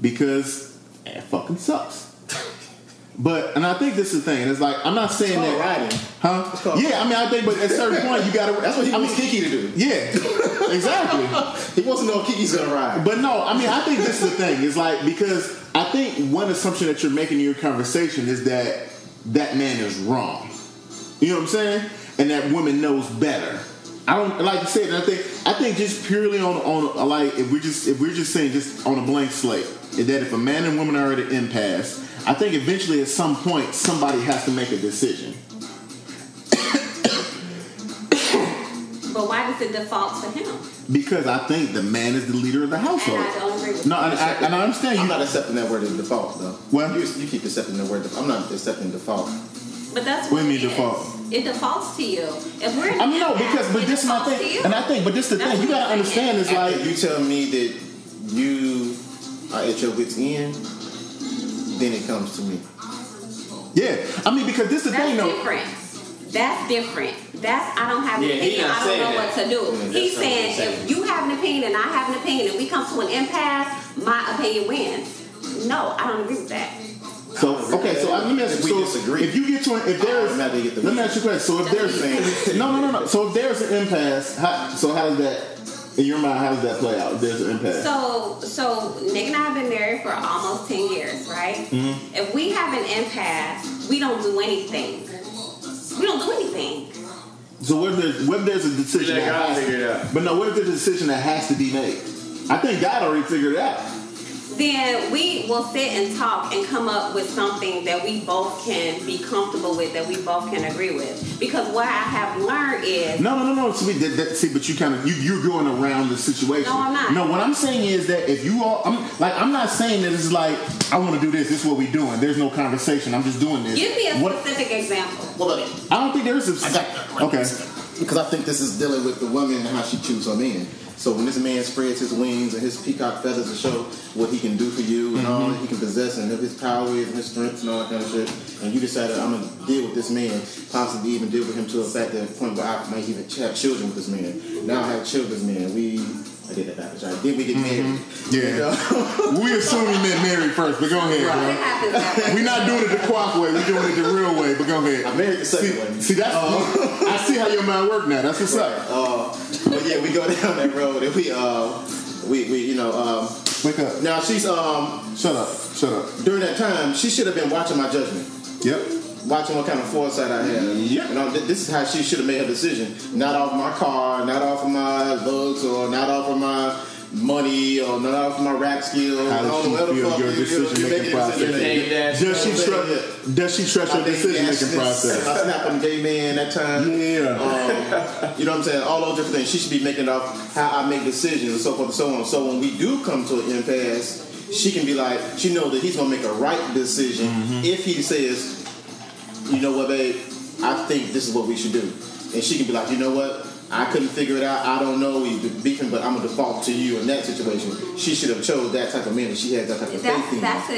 Because it fucking sucks. And I think this is the thing. It's like, I'm not saying that. Riding. Huh? Yeah, I mean, I think, but at a certain point, you got to. That's what he wants Kiki to do. Yeah, exactly. He wants to know if Kiki's going to ride. But no, I mean, I think this is the thing. It's like, because I think one assumption that you're making in your conversation is that man is wrong. You know what I'm saying? And that woman knows better. I don't like to say it. I think just purely on like if we're just saying just on a blank slate, is that if a man and woman are at an impasse, I think eventually at some point somebody has to make a decision. But why does it default to him? Because I think the man is the leader of the household. And I don't agree with that. And I understand you. I'm not accepting that word as default, though. What? You keep accepting the word. I'm not accepting default. But that's what it mean is. Default. It defaults to you. If we're but this is my thing. And I think, but this is the thing. You got to understand is like, you tell me that you are at your wit's end, then it comes to me. Yeah, I mean, because this is the thing, though. Different. That's different. I don't have an opinion. I don't know what to do. He's saying if you have an opinion and I have an opinion and we come to an impasse, my opinion wins. No, I don't agree with that. So okay, so let me ask you. If you get to let me ask you a question. So if there's no. So if there's an impasse, how does that? In your mind, how does that play out? If there's an impasse. So Nick and I have been married for almost 10 years, right? Mm-hmm. If we have an impasse, we don't do anything. We don't do anything. So what if there's a decision that has to figure it out? But no, what if there's a decision that has to be made? I think God already figured it out. Then we will sit and talk and come up with something that we both can be comfortable with, that we both can agree with. Because what I have learned is no. See, but you're going around the situation. No, I'm not. No, what I'm saying is that if you all, I'm not saying that it's like I want to do this. This is what we're doing. There's no conversation. I'm just doing this. Give me a specific example. Well, I don't think there's a. Okay. Because I think this is dealing with the woman and how she chooses her man. So when this man spreads his wings and his peacock feathers to show what he can do for you and all that he can possess and his power is and his strengths and all that kind of shit, and you decided I'm going to deal with this man, possibly even deal with him to a fact that point where I might even have children with this man. Now I have children with this man. I did that backwards, right? Then we get married. Yeah. You know? We assume we met married first, but go ahead, bro. We're not doing it the quack way. We're doing it the real way, but go ahead. I married the second way. See, that's I see how your mind works now. That's what's up. But yeah, we go down that road and we wake up. Now she's Shut up. During that time, she should have been watching my judgment. Yep. Watching what kind of foresight I had. Yep. You know, this is how she should have made her decision. Not off of my car, not off of my looks, or not off of my money, or not off of my rap skills. How does she feel your decision-making process? Does she trust your decision-making process? I snapped on gay man that time. Yeah. You know what I'm saying? All those different things. She should be making off how I make decisions and so forth and so on. So when we do come to an impasse, she can be like, she knows that he's going to make a right decision if he says, you know what, babe, I think this is what we should do. And she can be like, you know what, I couldn't figure it out. I don't know. We've been beefing, but I'm going to default to you in that situation. She should have chose that type of man, and she has that type of faith in That's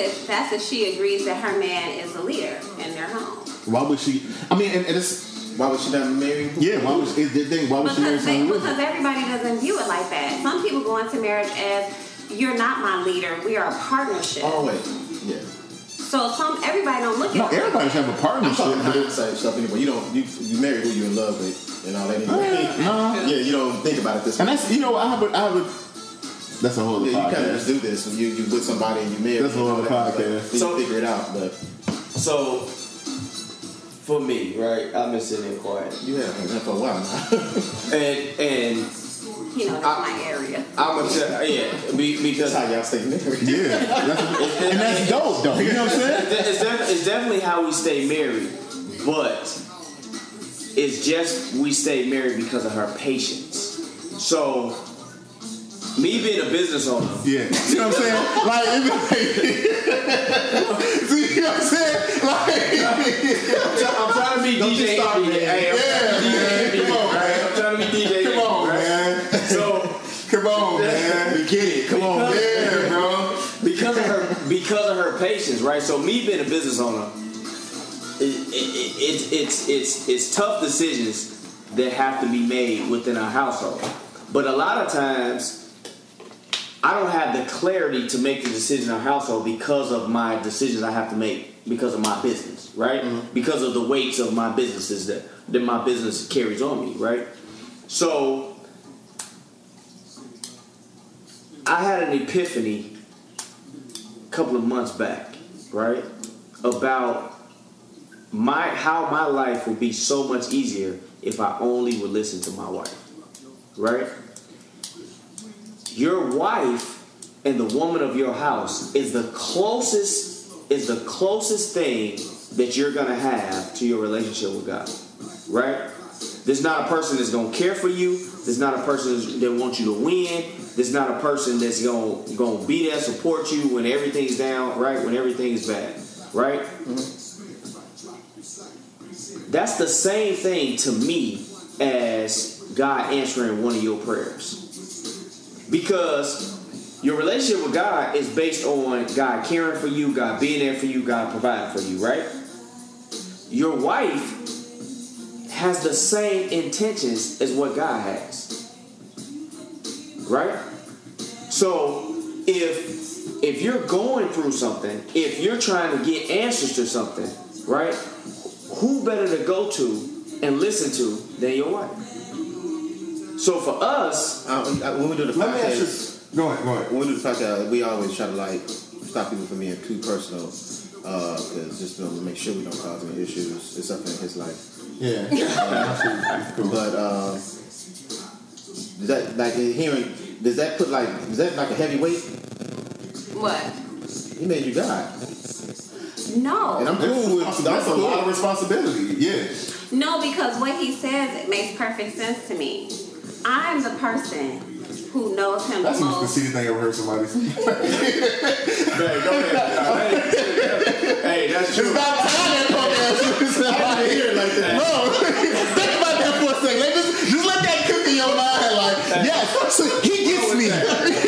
if she agrees that her man is a leader in their home. Why would she? I mean, and it's... Why would she not marry? Yeah, why would she marry someone? Because everybody doesn't view it like that. Some people go into marriage as, you're not my leader. We are a partnership. Oh, wait. Yeah. So everybody don't look at it. No, everybody should have a partnership. I'm talking hindsight stuff anyway. You marry who you're in love with and all that anyway. Yeah, you don't think about it this way. And that's, I have a that's a whole other podcast. You kind of just do this when you with somebody and you marry. That's a whole other podcast. So you figure it out, but so for me, right, I've been sitting there quiet. You have been for a while now. and that's my area. I'm gonna tell, because that's how y'all stay married. Yeah, and that's dope, though. You know what I'm saying? It's definitely how we stay married, but it's just we stay married because of her patience. So, me being a business owner, yeah, you know what I'm saying? Like, see, you know what I'm saying? Like, I'm trying to be DJ. I'm trying to be DJ. Come on, man. Come on, man. We get it. Come on, yeah, bro. Because of her patience, right? So me being a business owner, it's tough decisions that have to be made within our household. But a lot of times, I don't have the clarity to make the decision in our household because of my decisions I have to make because of my business, right? Mm-hmm. Because of the weights of my businesses that my business carries on me, right? So I had an epiphany a couple of months back, right? About how my life would be so much easier if I only would listen to my wife, right? Your wife and the woman of your house is the closest thing that you're gonna have to your relationship with God, right? There's not a person that's gonna care for you. There's not a person that wants you to win. There's not a person that's gonna be there, support you when everything's down, right? When everything is bad, right? Mm-hmm. That's the same thing to me as God answering one of your prayers. Because your relationship with God is based on God caring for you, God being there for you, God providing for you, right? Your wife has the same intentions as what God has. Right? So if you're going through something, if you're trying to get answers to something, right? Who better to go to and listen to than your wife? So for us, when we do the podcast, go ahead. When we do the podcast, we always try to like stop people from being too personal, because just to make sure we don't cause any issues. It's something in his life. Yeah. But does that like hearing? Does that like a heavy weight? What? He made you God. No. And I'm cool with that's a lot of responsibility. Yeah. No, because what he says, it makes perfect sense to me. I'm the person who knows him That's the the most most. conceited thing I ever heard somebody say. man, go ahead. Hey, that's true. It's about time that podcast. I didn't hear it like that. No. Think about that for a second. Just let that cook in your mind. Like, yes, so he gets me. You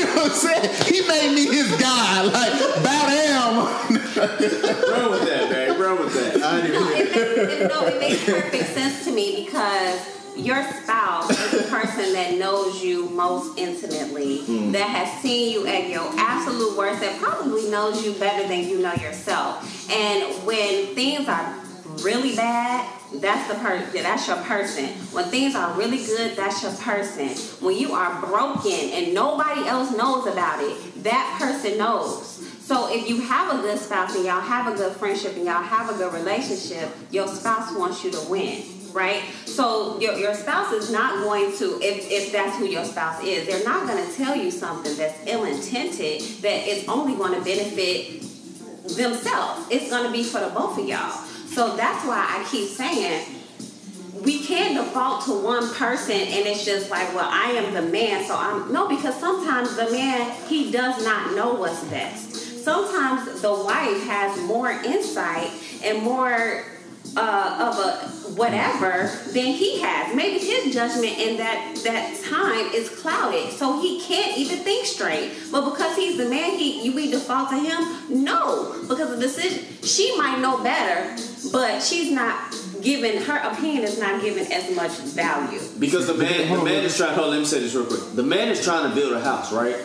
know what I'm saying? He made me his God. Like, bow down. Run with that, man. Run with that. I didn't hear No, it makes perfect sense to me because your spouse is the person that knows you most intimately, that has seen you at your absolute worst, that probably knows you better than you know yourself. And when things are really bad, that's your person. When things are really good, that's your person. When you are broken and nobody else knows about it, that person knows. So if you have a good spouse and y'all have a good friendship and y'all have a good relationship, your spouse wants you to win, right? So your spouse is not going to, if that's who your spouse is, they're not going to tell you something that's ill-intended, that is only going to benefit themselves. It's going to be for the both of y'all. So that's why I keep saying, we can't default to one person and it's just like, well, I am the man, so no, because sometimes the man, he does not know what's best. Sometimes the wife has more insight and more of a whatever than he has. Maybe his judgment in that time is clouded, so he can't even think straight. But because he's the man, we default to him? No, because the decision, she might know better, but she's not given, her opinion is not given as much value. Because the man is trying, hold on, let me say this real quick. The man is trying to build a house, right?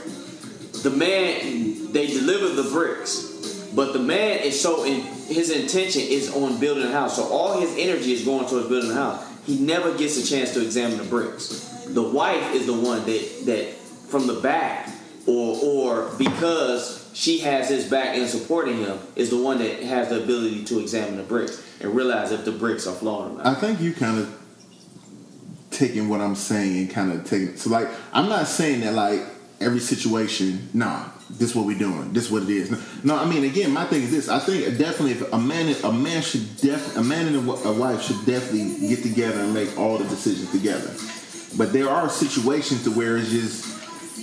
The man, they deliver the bricks, but the man is his intention is on building a house. So all his energy is going towards building a house. He never gets a chance to examine the bricks. The wife is the one that from the back, or because she has his back and supporting him, is the one that has the ability to examine the bricks and realize if the bricks are flawed or not. I think you kind of taking what I'm saying and kind of taking, so like, I'm not saying that like every situation, nah, this is what we're doing, this is what it is. No, I mean, again, my thing is this. I think definitely if a man and a wife should definitely get together and make all the decisions together. But there are situations to where it's just,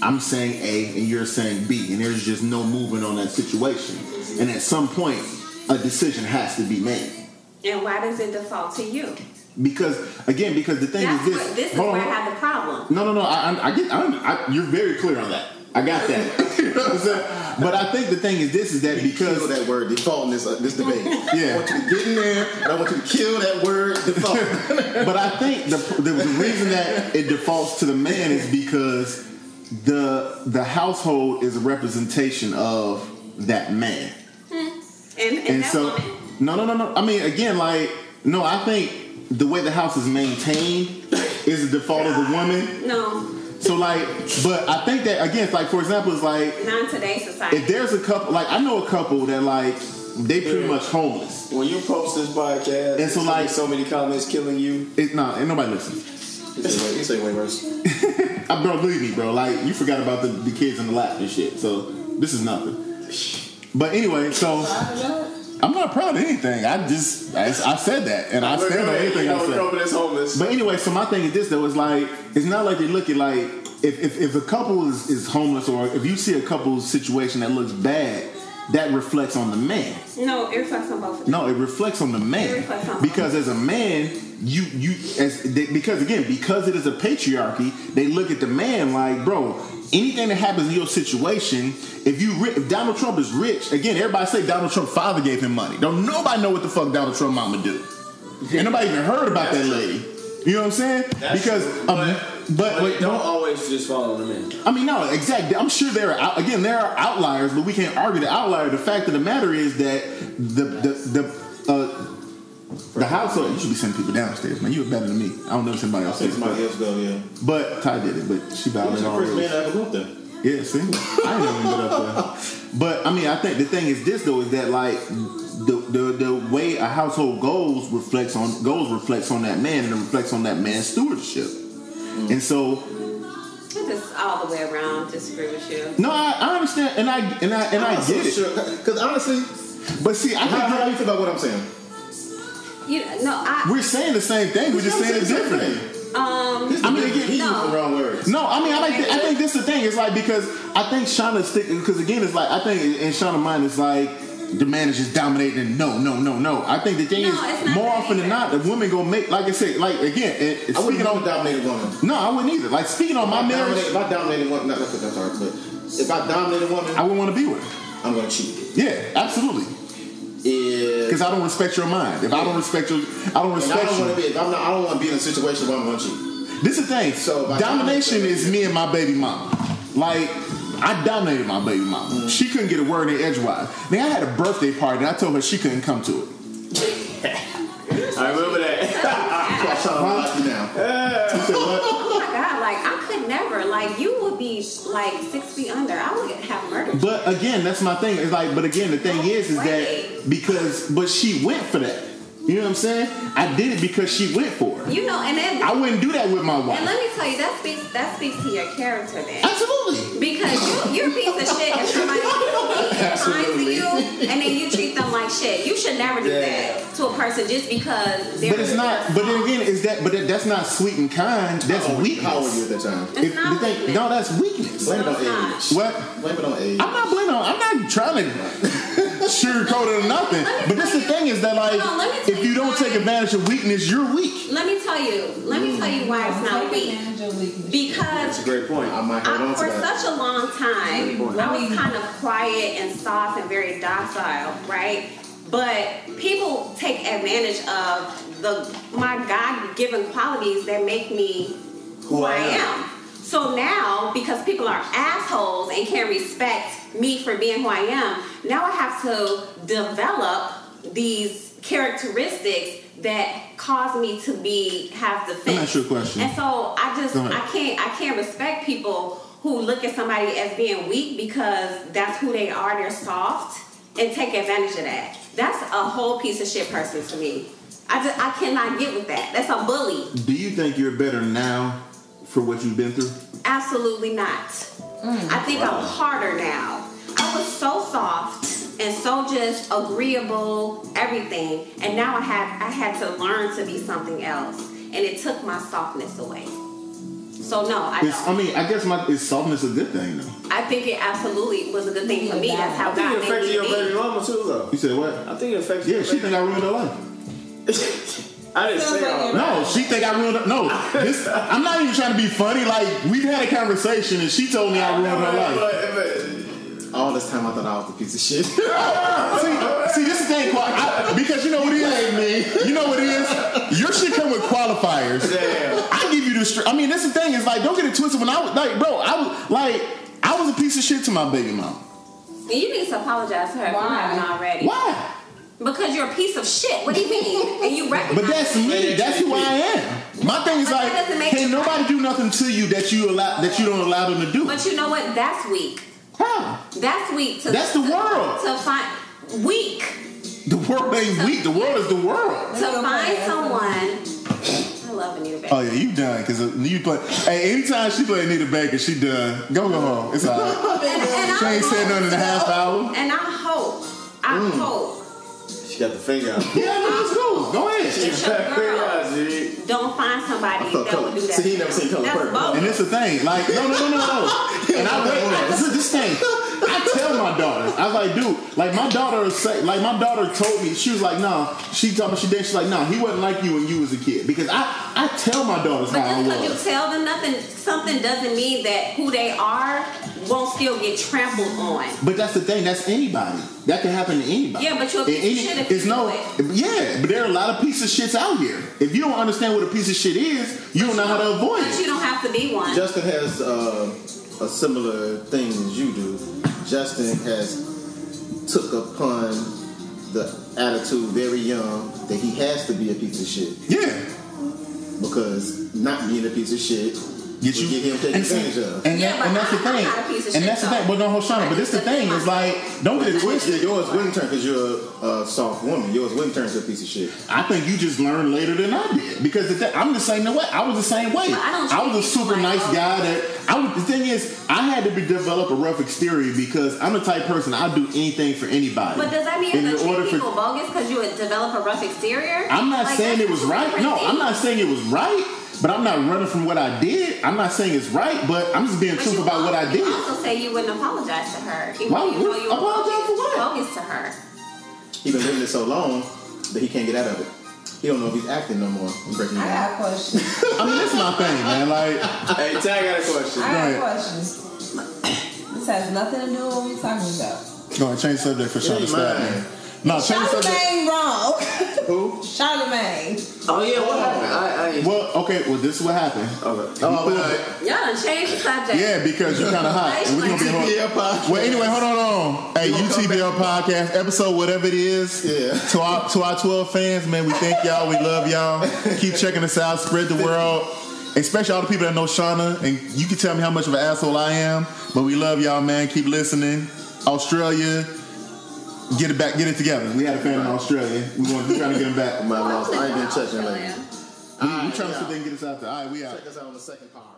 I'm saying A and you're saying B, and there's just no movement on that situation. And at some point, a decision has to be made. And why does it default to you? Because the thing is this is where I have the problem. No, you're very clear on that. I got that. You know what I'm saying? But I think the thing is this, is that because kill that word default in this debate. Yeah. I want you to get in there and I want you to kill that word default. But I think the reason that it defaults to the man is because the household is a representation of that man. And that so woman. no. I mean, again, like, no, I think the way the house is maintained is the default of the woman. No. So like, but I think that again, it's like, for example, it's like, not in today's society. if there's a couple, like I know a couple that like they pretty much homeless. When you post this podcast, and so like so many comments killing you. Ain't nobody listening. You say way worse. Bro, believe me, bro. Like you forgot about the kids in the lap and shit. So this is nothing. But anyway, so I'm not proud of anything. I said that, and I stand on anything I said. But anyway, so my thing is this though: is like, it's not like they look at like if a couple is homeless, or if you see a couple situation that looks bad, that reflects on the man. No, it reflects on both of them. No, it reflects on the man. It reflects on because as a man, because it is a patriarchy, they look at the man like, bro, anything that happens in your situation, if Donald Trump is rich, again, everybody say Donald Trump's father gave him money. Don't nobody know what the fuck Donald Trump mama do. And nobody even heard about that lady. You know what I'm saying? That's because true, but don't always just follow them in. I mean, no, exactly. I'm sure there are outliers, but we can't argue the outlier. The fact of the matter is that the household. You should be sending people downstairs, man. You were better than me. I don't know if somebody else did. Somebody else go, yeah. But Ty did it. But she violated all the first man I ever go up there. Yeah, see, I ain't never been up there. But I mean, I think the thing is this though is that like the way a household goes reflects on that man, and it reflects on that man's stewardship. And so, I just all the way around disagree with you. no, I understand, and I get it. Because honestly, but see, I think how do you feel about what I'm saying? We're saying the same thing. We're just saying it differently. I mean, again, he's using the wrong words. No, I mean, I think this is the thing. It's like because I think Shauna's sticking because again, it's like I think in Shauna's mind it's like the man is just dominating. And no. I think the thing is more often than not, the women gonna make like I said, like again. I wouldn't want a dominated woman. No, I wouldn't either. Like speaking on my marriage, if I dominated woman, not that's hard, but if I dominated woman, I wouldn't want to be with her. I'm gonna cheat. Yeah, absolutely. Because I don't respect your mind. If I don't respect your, I don't respect you. I don't want to be in a situation where I'm going to cheat. This is the thing. So domination is me and my baby mama. Like I dominated my baby mama. Mm. She couldn't get a word in edgewise. Then I had a birthday party and I told her she couldn't come to it. I remember that. You said what? Oh my God! Like I could never. Like you would be like 6 feet under. I would have murdered. But again, that's my thing. It's like, but again, the thing is that but she went for that. You know what I'm saying? I did it because she went for it. You know, and then I wouldn't do that with my wife. And let me tell you, that speaks to your character, then. Absolutely. Because you're a piece of shit if somebody is kind to you and then you treat them like shit. You should never do that to a person just because they're. But it's not. But then again, that's not sweet and kind. That's weakness. How old were you at that time? It's not weakness. No, that's weakness. Blame it on age. What? Blame it on age. I'm not trying to sugarcoat it or nothing. But this the thing is that like if you don't take advantage of weakness, you're weak. Let me tell you why it's not weak. Because that's a great point. For such a long time, I was kind of quiet and soft and very docile, right? But people take advantage of my God-given qualities that make me who I am. So now, because people are assholes and can't respect me for being who I am, now I have to develop these characteristics that cause me to have defense. Let me ask you a question. And so I can't respect people who look at somebody as being weak because that's who they are. They're soft and take advantage of that. That's a whole piece of shit person to me. I cannot get with that. That's a bully. Do you think you're better now for what you've been through? Absolutely not. I think I'm harder now. I was so soft and so just agreeable, everything, and now I had to learn to be something else, and it took my softness away. So no, I don't. I mean, I guess is softness a good thing though? I think it absolutely was a good thing for me. That's how God made me. I think it affected your baby mama too, though. You said what? I think it affected. Yeah, she think I ruined her life. I didn't say all that. No, she think I ruined her. No, I'm not even trying to be funny. Like we've had a conversation and she told me I ruined her life. All this time I thought I was a piece of shit. see, this is the thing, because you know what it is. You know what it is. Your shit come with qualifiers. Damn. I give you the. I mean, that's the thing. Is like, don't get it twisted. When I was like, bro, I was a piece of shit to my baby mama. And you need to apologize to her if you haven't already. Why? Because you're a piece of shit. What do you mean? And you recognize. But that's me. That's who I am. My thing is like, can't nobody do nothing to you that you don't allow them to do. But you know what? That's weak. How? That's weak. That's the world. To find weak. The world ain't weak. The world is the world. To find someone. I love Anita Baker. Oh yeah, you done because you play. Hey, anytime she play Anita Baker, she done. Go home. It's all right. She ain't said nothing in a half hour. And I hope. She got the finger out. Yeah, that's cool. Go ahead. It's your girl. Don't find somebody that would do that. So he never seen Color Purple. And it's the thing. Like, no. And this thing. I tell my daughter, I was like, dude, like my daughter told me, she was like, no, she's like, no, he wasn't like you when you was a kid. Because I tell my daughters how I was. But just because you tell them something doesn't mean that who they are won't still get trampled on. But that's the thing. That's anybody. That can happen to anybody. Yeah, but you're a piece of shit if you do it. Yeah, but there are a lot of pieces of shits out here. If you don't understand what a piece of shit is, you don't know how to avoid it. But you don't have to be one. Justin has a similar thing as you do. Justin has took upon the attitude very young that he has to be a piece of shit. Yeah. Because not being a piece of shit get him taken advantage of. And that's the thing. And that's the thing. Well, no, Hoshana, but this the thing is like, don't get it twisted. Yours wouldn't turn because you're a soft woman. Yours wouldn't turn to a piece of shit. I think you just learned later than I did because I'm the same way. I was the same way. I was a super nice guy the thing is, I had to develop a rough exterior because I'm the type of person I'll do anything for anybody. But does that mean you're gonna treat people bogus because you would develop a rough exterior? I'm not saying it was right. No, I'm not saying it was right. But I'm not running from what I did. I'm not saying it's right, but I'm just being truthful about what I did. You also say you wouldn't apologize to her. Why? Apologize for what? Bogus to her. He been living it so long that he can't get out of it. He don't know if he's acting no more. I got a question. I mean, that's my thing, man. Like, hey, Ty got a question. I got a question. This has nothing to do with what we're talking about. Go ahead, change subject for Sean to start, man. No, change subject. Charlamagne wrong. Who? Charlamagne. Oh yeah, what happened? This is what happened. Okay. Y'all done changed the subject. Yeah, because you're kind of hot. And we're gonna be podcast. Well, anyway, hold on. Hey, UTBL podcast episode, whatever it is. Yeah. To our 12 fans, man, we thank y'all. We love y'all. Keep checking us out. Spread the word. Especially all the people that know Shauna, and you can tell me how much of an asshole I am, but we love y'all, man. Keep listening. Australia. Get it together. We had a fan in Australia. We're trying to get him back. I ain't been touching lately. We're trying to sit there and get us out there. All right, we out. Check us out on the second part.